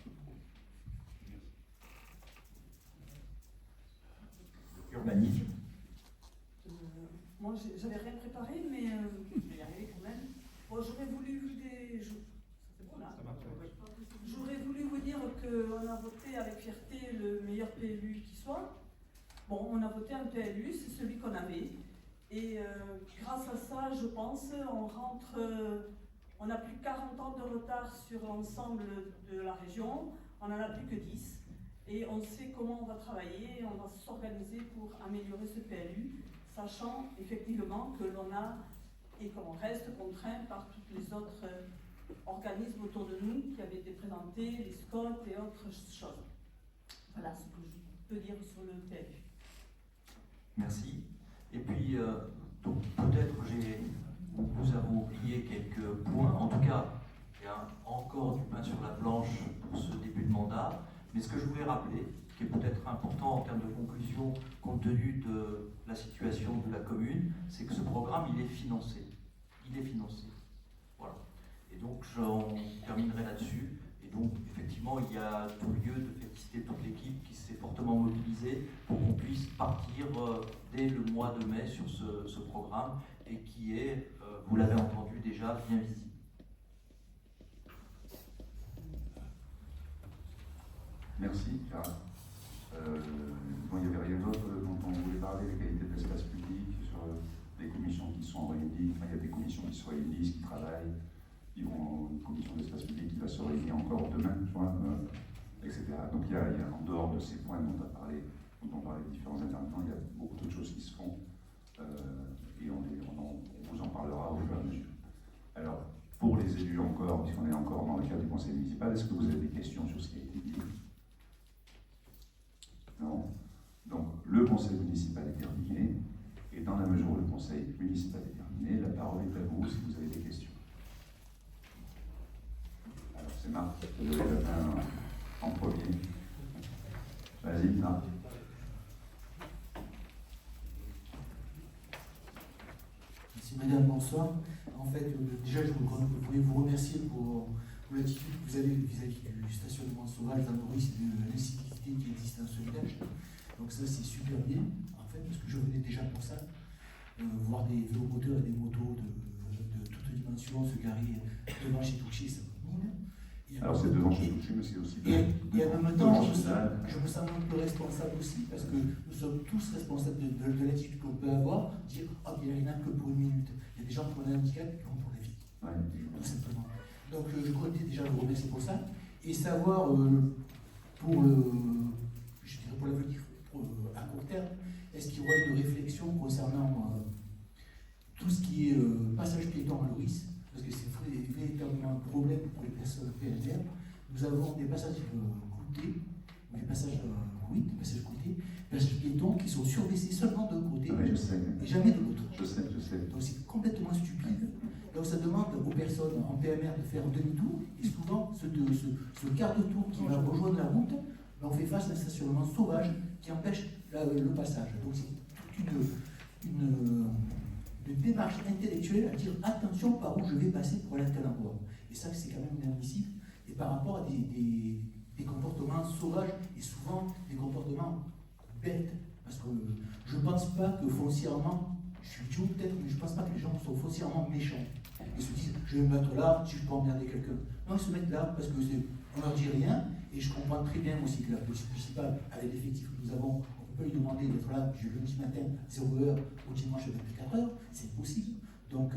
Urbanisme. Moi, j'avais rien préparé, mais je vais y arriver quand même. Bon, j'aurais voulu vous c'est bon là. J'aurais voulu vous dire qu'on a voté avec fierté le meilleur PLU qui soit. Bon, on a voté un PLU, c'est celui qu'on avait. Et grâce à ça, je pense, on a plus de 40 ans de retard sur l'ensemble de la région. On n'en a plus que 10. Et on sait comment on va travailler, on va s'organiser pour améliorer ce PLU, sachant effectivement que l'on a et qu'on reste contraint par tous les autres organismes autour de nous qui avaient été présentés, les SCOT et autres choses. Voilà ce que je peux dire sur le PLU. Merci. Et puis, donc peut-être nous avons oublié quelques points. En tout cas, il y a encore du pain sur la planche pour ce début de mandat. Mais ce que je voulais rappeler, qui est peut-être important en termes de conclusion, compte tenu de la situation de la commune, c'est que ce programme, il est financé. Il est financé. Voilà. Et donc, j'en terminerai là-dessus. Et donc, effectivement, il y a tout lieu de féliciter toute l'équipe qui s'est fortement mobilisée pour qu'on puisse partir dès le mois de mai sur ce programme et qui est, vous l'avez entendu déjà, bien visible. Merci, Clara. Bon, il n'y avait rien d'autre dont on voulait parler, des qualités de l'espace public, sur les commissions qui sont réunies. Enfin, il y a des commissions qui se réunissent, qui travaillent. Ils vont une commission d'espace public qui va se réunir encore demain, tu vois, etc. Donc il y a en dehors de ces points dont on parlait de différents intervenants, il y a beaucoup d'autres choses qui se font et on vous en parlera au fur et à mesure. Alors, pour les élus encore, puisqu'on est encore dans le cadre du conseil municipal, est-ce que vous avez des questions sur ce qui a été dit? Non. Donc, le conseil municipal est terminé, et dans la mesure où le conseil municipal est terminé, la parole est à vous si vous avez des questions. Alors, c'est Marc qui a levé la main en premier. Vas-y, Marc. Merci madame, bonsoir. En fait, déjà je voulais vous remercier pour l'attitude que vous avez vis-à-vis du stationnement sauvage dans Maurice et de l'incivilité qui existe dans ce village. Donc ça c'est super bien, en fait, parce que je venais déjà pour ça, voir des vélomoteurs et des motos de toute dimension se garer devant chez Touché, ça me mine. Alors c'est devant chez Touché, mais c'est aussi et en même temps, je me sens un peu responsable aussi, parce que nous sommes tous responsables de l'attitude qu'on peut avoir, dire « Ah, il n'y a rien que pour une minute ». Il y a des gens qui ont un handicap qui vont pour la vie, tout simplement. Donc je comptais déjà vous remercier pour ça, et savoir pour l'avenir, à court terme, est-ce qu'il y aura une réflexion concernant tout ce qui est passage piéton à Loris, parce que c'est véritablement un problème pour les personnes PLR. Nous avons des passages goûtés, des passages piétons qui sont surbaissés seulement d'un côté et jamais de l'autre. Je sais. Donc c'est complètement stupide. Donc ça demande aux personnes en PMR de faire demi-tour, et souvent ce quart de tour qui va rejoindre la route, on fait face à un stationnement sauvage qui empêche le passage. Donc c'est toute une démarche intellectuelle à dire attention par où je vais passer pour aller à tel endroit. Et ça c'est quand même inadmissible. Et par rapport à des comportements sauvages et souvent des comportements bêtes, parce que je ne pense pas que foncièrement, je suis idiot peut-être, mais je ne pense pas que les gens sont foncièrement méchants. Ils se disent je vais me mettre là si je peux emmerder quelqu'un. Non, ils se mettent là parce qu'on ne leur dit rien, et je comprends très bien aussi que la police municipale, avec l'effectif que nous avons, on ne peut pas lui demander d'être là du lundi matin à 0h au dimanche à 24h, c'est impossible. Donc,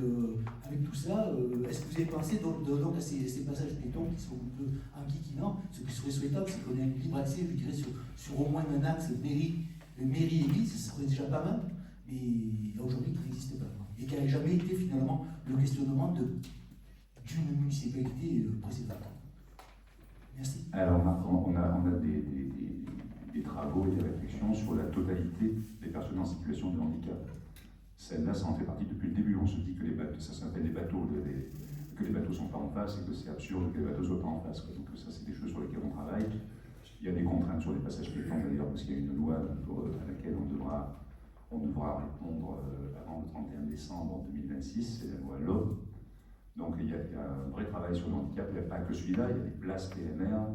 avec tout ça, est-ce que vous avez pensé donc à ces passages piétons qui sont un peu enquiquinants? Ce qui serait souhaitable, c'est qu'on ait un libre accès, je dirais, sur au moins un axe mairie-église, ce serait déjà pas mal, mais aujourd'hui, il n'existe pas. Et qui n'avait jamais été finalement le questionnement d'une municipalité précédente. Merci. Alors, on a des travaux et des réflexions sur la totalité des personnes en situation de handicap. Celle-là, ça en fait partie depuis le début. On se dit que les bateaux, ça s'appelle les bateaux, que les bateaux ne sont pas en face et que c'est absurde que les bateaux ne soient pas en face. Donc ça, c'est des choses sur lesquelles on travaille. Il y a des contraintes sur les passages piétons, d'ailleurs, parce qu'il y a une loi à laquelle on devra répondre avant le 31 décembre 2026, c'est la loi LOM. Donc il y a un vrai travail sur le handicap. Il n'y a pas que celui-là, il y a des places PMR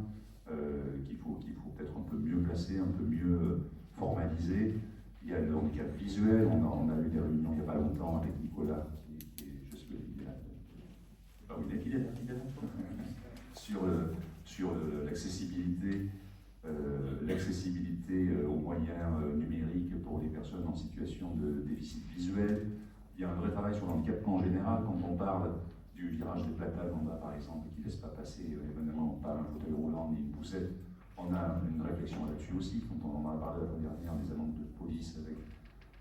qu'il faut peut-être un peu mieux placer, un peu mieux formaliser. Il y a le handicap visuel, on a eu des réunions il n'y a pas longtemps avec Nicolas, sur l'accessibilité aux moyens numériques pour les personnes en situation de déficit visuel. Il y a un vrai travail sur le handicap en général, quand on parle du virage des platanes en bas par exemple, qui ne laisse pas passer évidemment pas un fauteuil roulant ni une poussette. On a une réflexion là-dessus aussi, quand on en a parlé la fois dernière des amendes de police, avec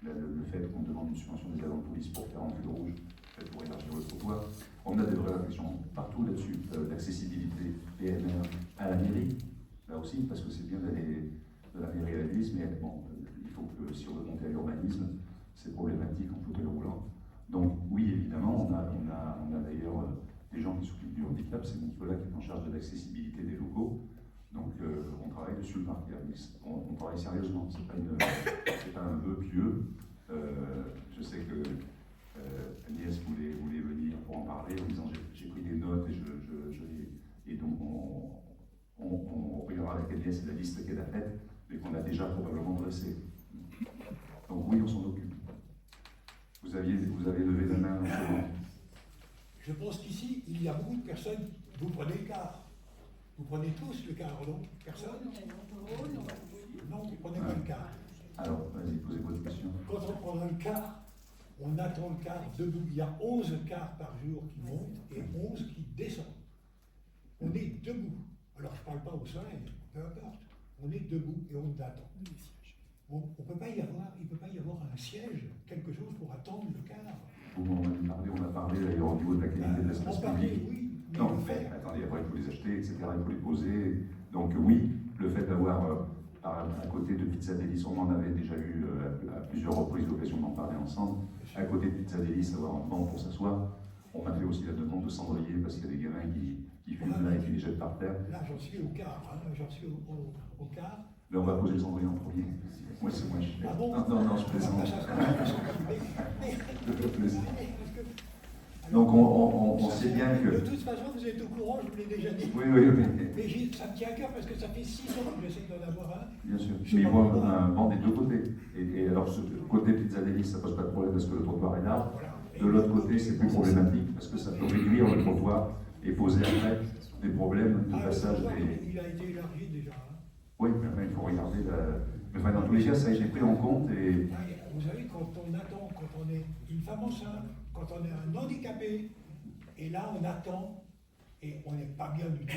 le fait qu'on demande une subvention des amendes de police pour faire entrer le rouge, pour élargir le trottoir. On a des vraies réflexions partout là-dessus, l'accessibilité PMR à la mairie, là aussi, parce que c'est bien d'aller de la mairie à l'église, mais bon, il faut que si on veut monter à l'urbanisme, c'est problématique en fauteuil roulant. Donc oui, évidemment, on a d'ailleurs des gens qui s'occupent du handicap, c'est Nicolas qui est en charge de l'accessibilité des locaux. Donc on travaille dessus le parquet. On travaille sérieusement, c'est pas un vœu pieux. Je sais que Agnès voulait venir pour en parler en disant j'ai pris des notes et donc on regardera avec Agnès la liste qu'elle a faite, mais qu'on a déjà probablement dressée. Donc oui, on s'en occupe. Vous avez levé la main. Je pense qu'ici, il y a beaucoup de personnes. Vous prenez le car. Vous prenez tous le car, non? Personne? Non, vous prenez pas le car. Alors, vas-y, posez votre question. Quand on prend le car, on attend le car debout. Il y a 11 cars par jour qui montent et 11 qui descendent. On est debout. Alors, je ne parle pas au soleil, peu importe. On est debout et on attend. Il ne peut pas y avoir un siège, quelque chose pour attendre le car. On a parlé d'ailleurs au niveau de la qualité de l'espace public. Oui, non, mais attendez, après il faut les acheter, etc., il faut les poser. Donc oui, le fait d'avoir à côté de Pizza Délice, on en avait déjà eu à plusieurs reprises l'occasion d'en parler ensemble, à côté de Pizza Délice, avoir un banc pour s'asseoir. On a fait aussi la demande de cendrier parce qu'il y a des gamins qui fument là et qui les jettent par terre. Là, j'en suis au quart, j'en suis au quart. Mais on va poser le cendrier en premier. Moi, c'est moi. Ah bon? Non, je plaisante. Je Donc on sait bien que... De toute façon, vous êtes au courant, je vous l'ai déjà dit. Oui, oui, oui. Mais ça me tient à cœur parce que ça fait 6 ans que j'essaie d'en avoir un. Bien sûr. Mais il faut un banc des deux côtés. Et alors, ce côté Pizzadeli, ça pose pas de problème parce que le trottoir est large. De l'autre côté, c'est plus problématique parce que ça peut réduire le trottoir et poser après des problèmes de passage des... Il a été élargi déjà. Hein. Oui, mais enfin, il faut regarder Mais enfin, dans tous les cas, ça a été pris en compte et... Vous savez, quand on attend, quand on est une femme enceinte, quand on est un handicapé, et là on attend, et on n'est pas bien du tout.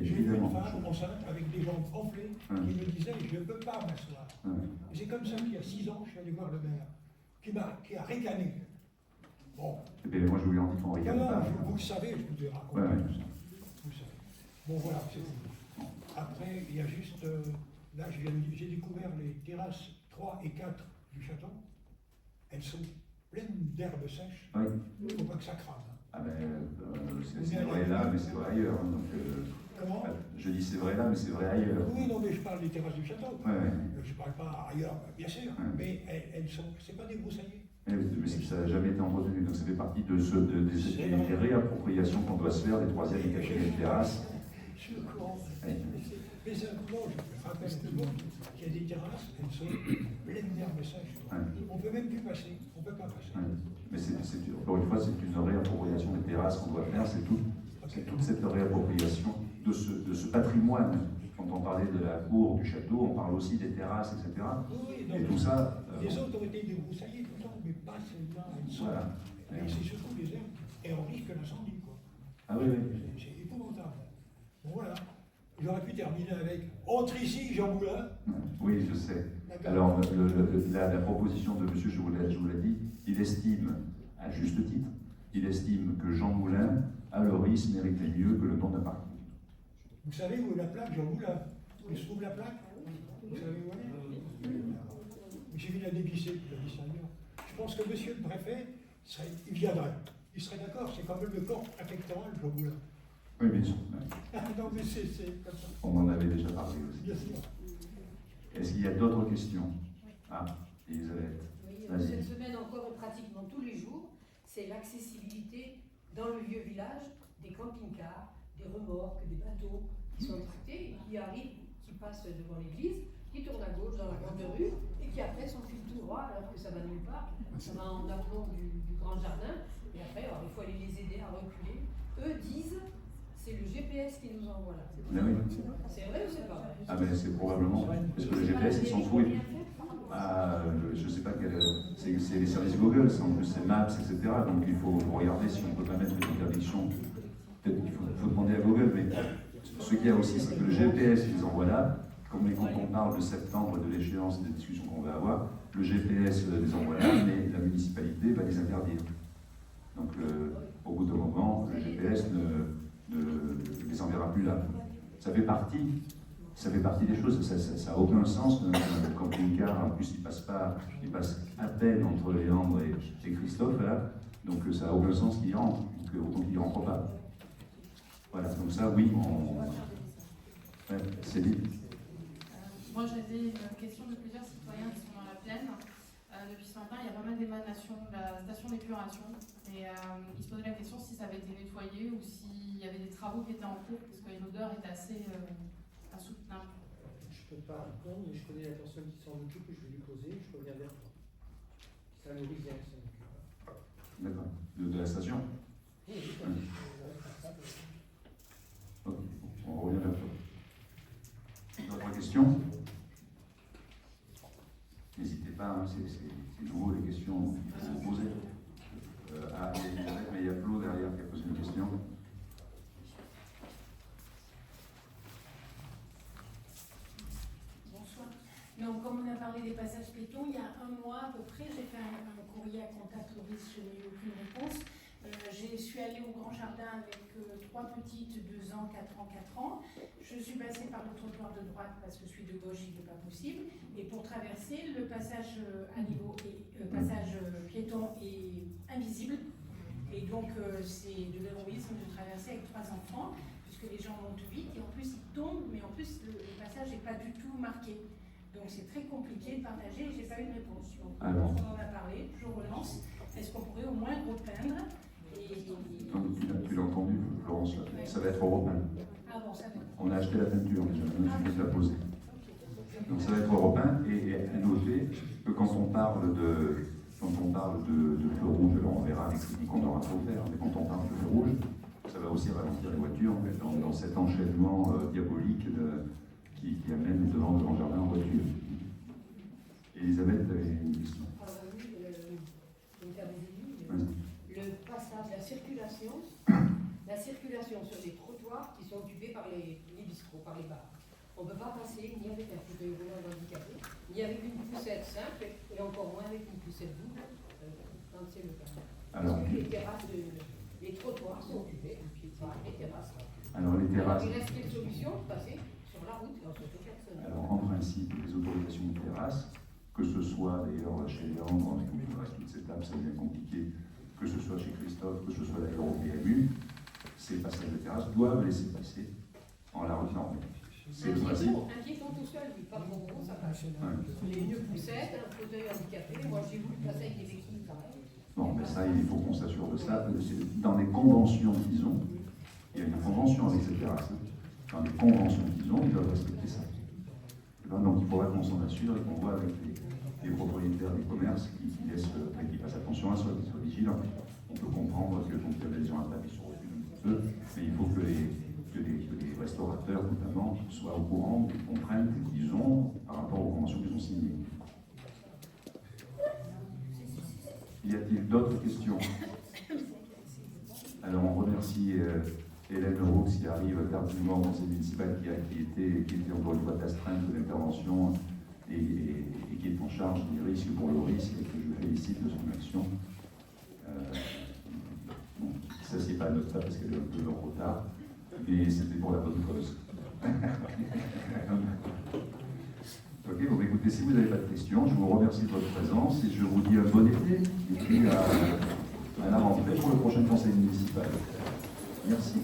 J'ai vu une femme enceinte avec des jambes enflées qui me disait je ne peux pas m'asseoir. C'est comme ça qu'il y a 6 ans, je suis allé voir le maire, qui a ricané. Bon. Et bien, moi je lui en dis qu'on ricane pas. Vous le savez, je vous ai raconté tout ça. Vous savez. Bon voilà, c'est tout. Après, il y a juste, là j'ai découvert les terrasses 3 et 4 du château. Elles sont pleines d'herbes sèches. Il ne faut pas que ça crame. Ah ben, c'est vrai là, mais c'est vrai ailleurs. Donc, comment je dis c'est vrai là, mais c'est vrai ailleurs. Oui, non, mais je parle des terrasses du château. Je ne parle pas ailleurs, bien sûr. Mais elles sont, c'est pas débroussaillé. Mais ça n'a jamais été entretenu, donc ça fait partie des réappropriations qu'on doit se faire des 3e et 4e terrasses. Je suis au courant. Mais simplement, je rappelle tout le monde qu'il y a des terrasses, elles sont pleines d'herbes sèches. On ne peut même plus passer, on ne peut pas passer. Mais encore une fois, c'est une réappropriation des terrasses qu'on doit faire, c'est toute cette réappropriation de ce patrimoine. Quand on parlait de la cour, du château, on parle aussi des terrasses, etc. Oui, et tout ça... les autres ont été débroussaillées tout le temps, mais pas celles-là, elles sont... Voilà. Et c'est surtout les herbes, et on risque l'incendie, quoi. Ah oui, oui. C'est épouvantable. Bon, voilà. J'aurais pu terminer avec « Entre ici, Jean Moulin ». Oui, je sais. Alors, la proposition de monsieur, je vous l'ai dit, il estime, à juste titre, il estime que Jean Moulin, à Loris, méritait mieux que le nom d'un parcours. Vous savez où est la plaque, Jean Moulin? Où se trouve la plaque? Vous savez où elle est? J'ai vu la dévisser, puis la visser ailleurs. Je pense que monsieur le préfet, il viendrait. Il serait d'accord, c'est quand même le corps préfectoral, Jean Moulin. Oui, bien sûr. Non, mais c'est comme ça. On en avait déjà parlé aussi. Bien sûr. Est-ce qu'il y a d'autres questions? Ah, Elisabeth. Oui, cette semaine encore, pratiquement tous les jours, c'est l'accessibilité dans le vieux village des camping-cars, des remorques, des bateaux qui sont traités et qui arrivent, qui passent devant l'église, qui tournent à gauche dans la grande rue et qui après s'enfilent tout droit alors que ça va nulle part. Ça va en aplomb du grand jardin et après, alors, il faut aller les aider à reculer. Eux disent c'est le GPS qui nous envoie là. C'est vrai ou c'est pas vrai? Ah ben c'est probablement vrai. Parce que le GPS, ils s'en foutent. Ah, je ne sais pas quel... C'est les services Google, en plus c'est Maps, etc. Donc il faut regarder si on ne peut pas mettre une interdiction. Peut-être qu'il faut demander à Google, mais ce qu'il y a aussi, c'est que le GPS qu'ils envoient là, comme quand on parle de septembre, de l'échéance des discussions qu'on va avoir, le GPS les envoie là, mais la municipalité va les interdire. Donc au bout d'un moment, le GPS ne les enverra plus là. Ça fait partie des choses, ça n'a aucun sens qu'un camping-car, en plus il passe à peine entre Léandre et Christophe là, donc ça n'a aucun sens qu'il rentre, donc il ne rentre pas. Voilà, donc ça oui, c'est dit. Moi j'avais une question de plusieurs citoyens qui sont dans la plaine. Depuis ce matin, il y a pas mal d'émanations de la station d'épuration. Et ils se posaient la question si ça avait été nettoyé ou s'il y avait des travaux qui étaient en cours, parce que l'odeur est assez insoutenable. Je ne peux pas répondre, mais je connais la personne qui s'en occupe et je vais lui poser, je reviens vers toi. Ça nourrit bien, ça s'en occupe. D'accord. De la station? Oui, Ok, on revient vers toi. D'autres questions? N'hésitez pas, hein, c'est nouveau les questions qu'il faut vous poser. Mais il y a Flo derrière qui a posé une question. Bonsoir. Donc, comme on a parlé des passages piétons, il y a un mois à peu près, j'ai fait un courrier à Contact Loris, je n'ai eu aucune réponse. Je suis allée au Grand Jardin avec 3 petites, 2 ans, 4 ans, 4 ans. Je suis passée par le trottoir de droite parce que celui de gauche, il n'est pas possible. Et pour traverser, le passage à niveau passage piéton est invisible. Et donc, c'est de l'héroïsme de traverser avec 3 enfants, puisque les gens montent vite et en plus ils tombent, mais en plus le passage n'est pas du tout marqué. Donc c'est très compliqué de partager et je n'ai pas eu de réponse. Donc, on en a parlé, je relance. Est-ce qu'on pourrait au moins repeindre Donc tu l'as entendu, Florence, ça va être européen. Ah bon, ça va. On a acheté la peinture déjà, on a la poser. Donc ça va être européen, et à noter que quand on parle de feu rouge, alors on verra avec ce qu'on aura trop faire, mais quand on parle de feu rouge, ça va aussi ralentir les voitures en fait, dans cet enchaînement diabolique qui amène devant le grand jardin en voiture. Elisabeth avait une question. Le passage, la circulation sur les trottoirs qui sont occupés par les bistrots, par les bars. On ne peut pas passer ni avec un fauteuil roulant handicapé, ni avec une poussette simple, et encore moins avec une poussette double, quand c'est le cas. Parce que les terrasses, les trottoirs sont occupés, les terrasses. Alors les terrasses. Il reste quelle solution? Passer sur la route, dans ce personne. Alors en principe, les autorisations de terrasse, que ce soit d'ailleurs chez Léandre, comme il reste toute cette table, ça devient compliqué, que ce soit chez Christophe, que ce soit d'ailleurs au PMU, ces passages de terrasse doivent laisser passer en la route normale. C'est le principe. Un piéton tout seul, oui, pas pour gros, ça passe. Une poussette, un fauteuil handicapé, moi j'ai voulu passer avec des béquilles quand même. Bon, mais ça, il faut qu'on s'assure de ça. Dans les conventions qu'ils ont, il y a une convention avec ces terrasses. Dans les conventions qu'ils ont, ils doivent respecter ça. Donc il faudra qu'on s'en assure et qu'on voit avec les propriétaires des commerces qui fassent attention à ça, qu'ils soient vigilants. On peut comprendre que donc, les gens attaquent sur un peu, mais il faut que les restaurateurs, notamment, soient au courant des contraintes qu'ils ont par rapport aux conventions qu'ils ont signées. Y a-t-il d'autres questions? Alors on remercie Hélène Roux qui arrive tardivement au conseil municipal qui était encore une fois d'astreinte de l'intervention et qui est en charge des risques pour le risque et que je félicite de son action. Bon, ça c'est pas notre cas parce qu'elle est un peu en retard, mais c'était pour la bonne cause. Ok, bon écoutez, si vous n'avez pas de questions, je vous remercie de votre présence et je vous dis un bon été et puis à la rentrée pour le prochain conseil municipal. Merci.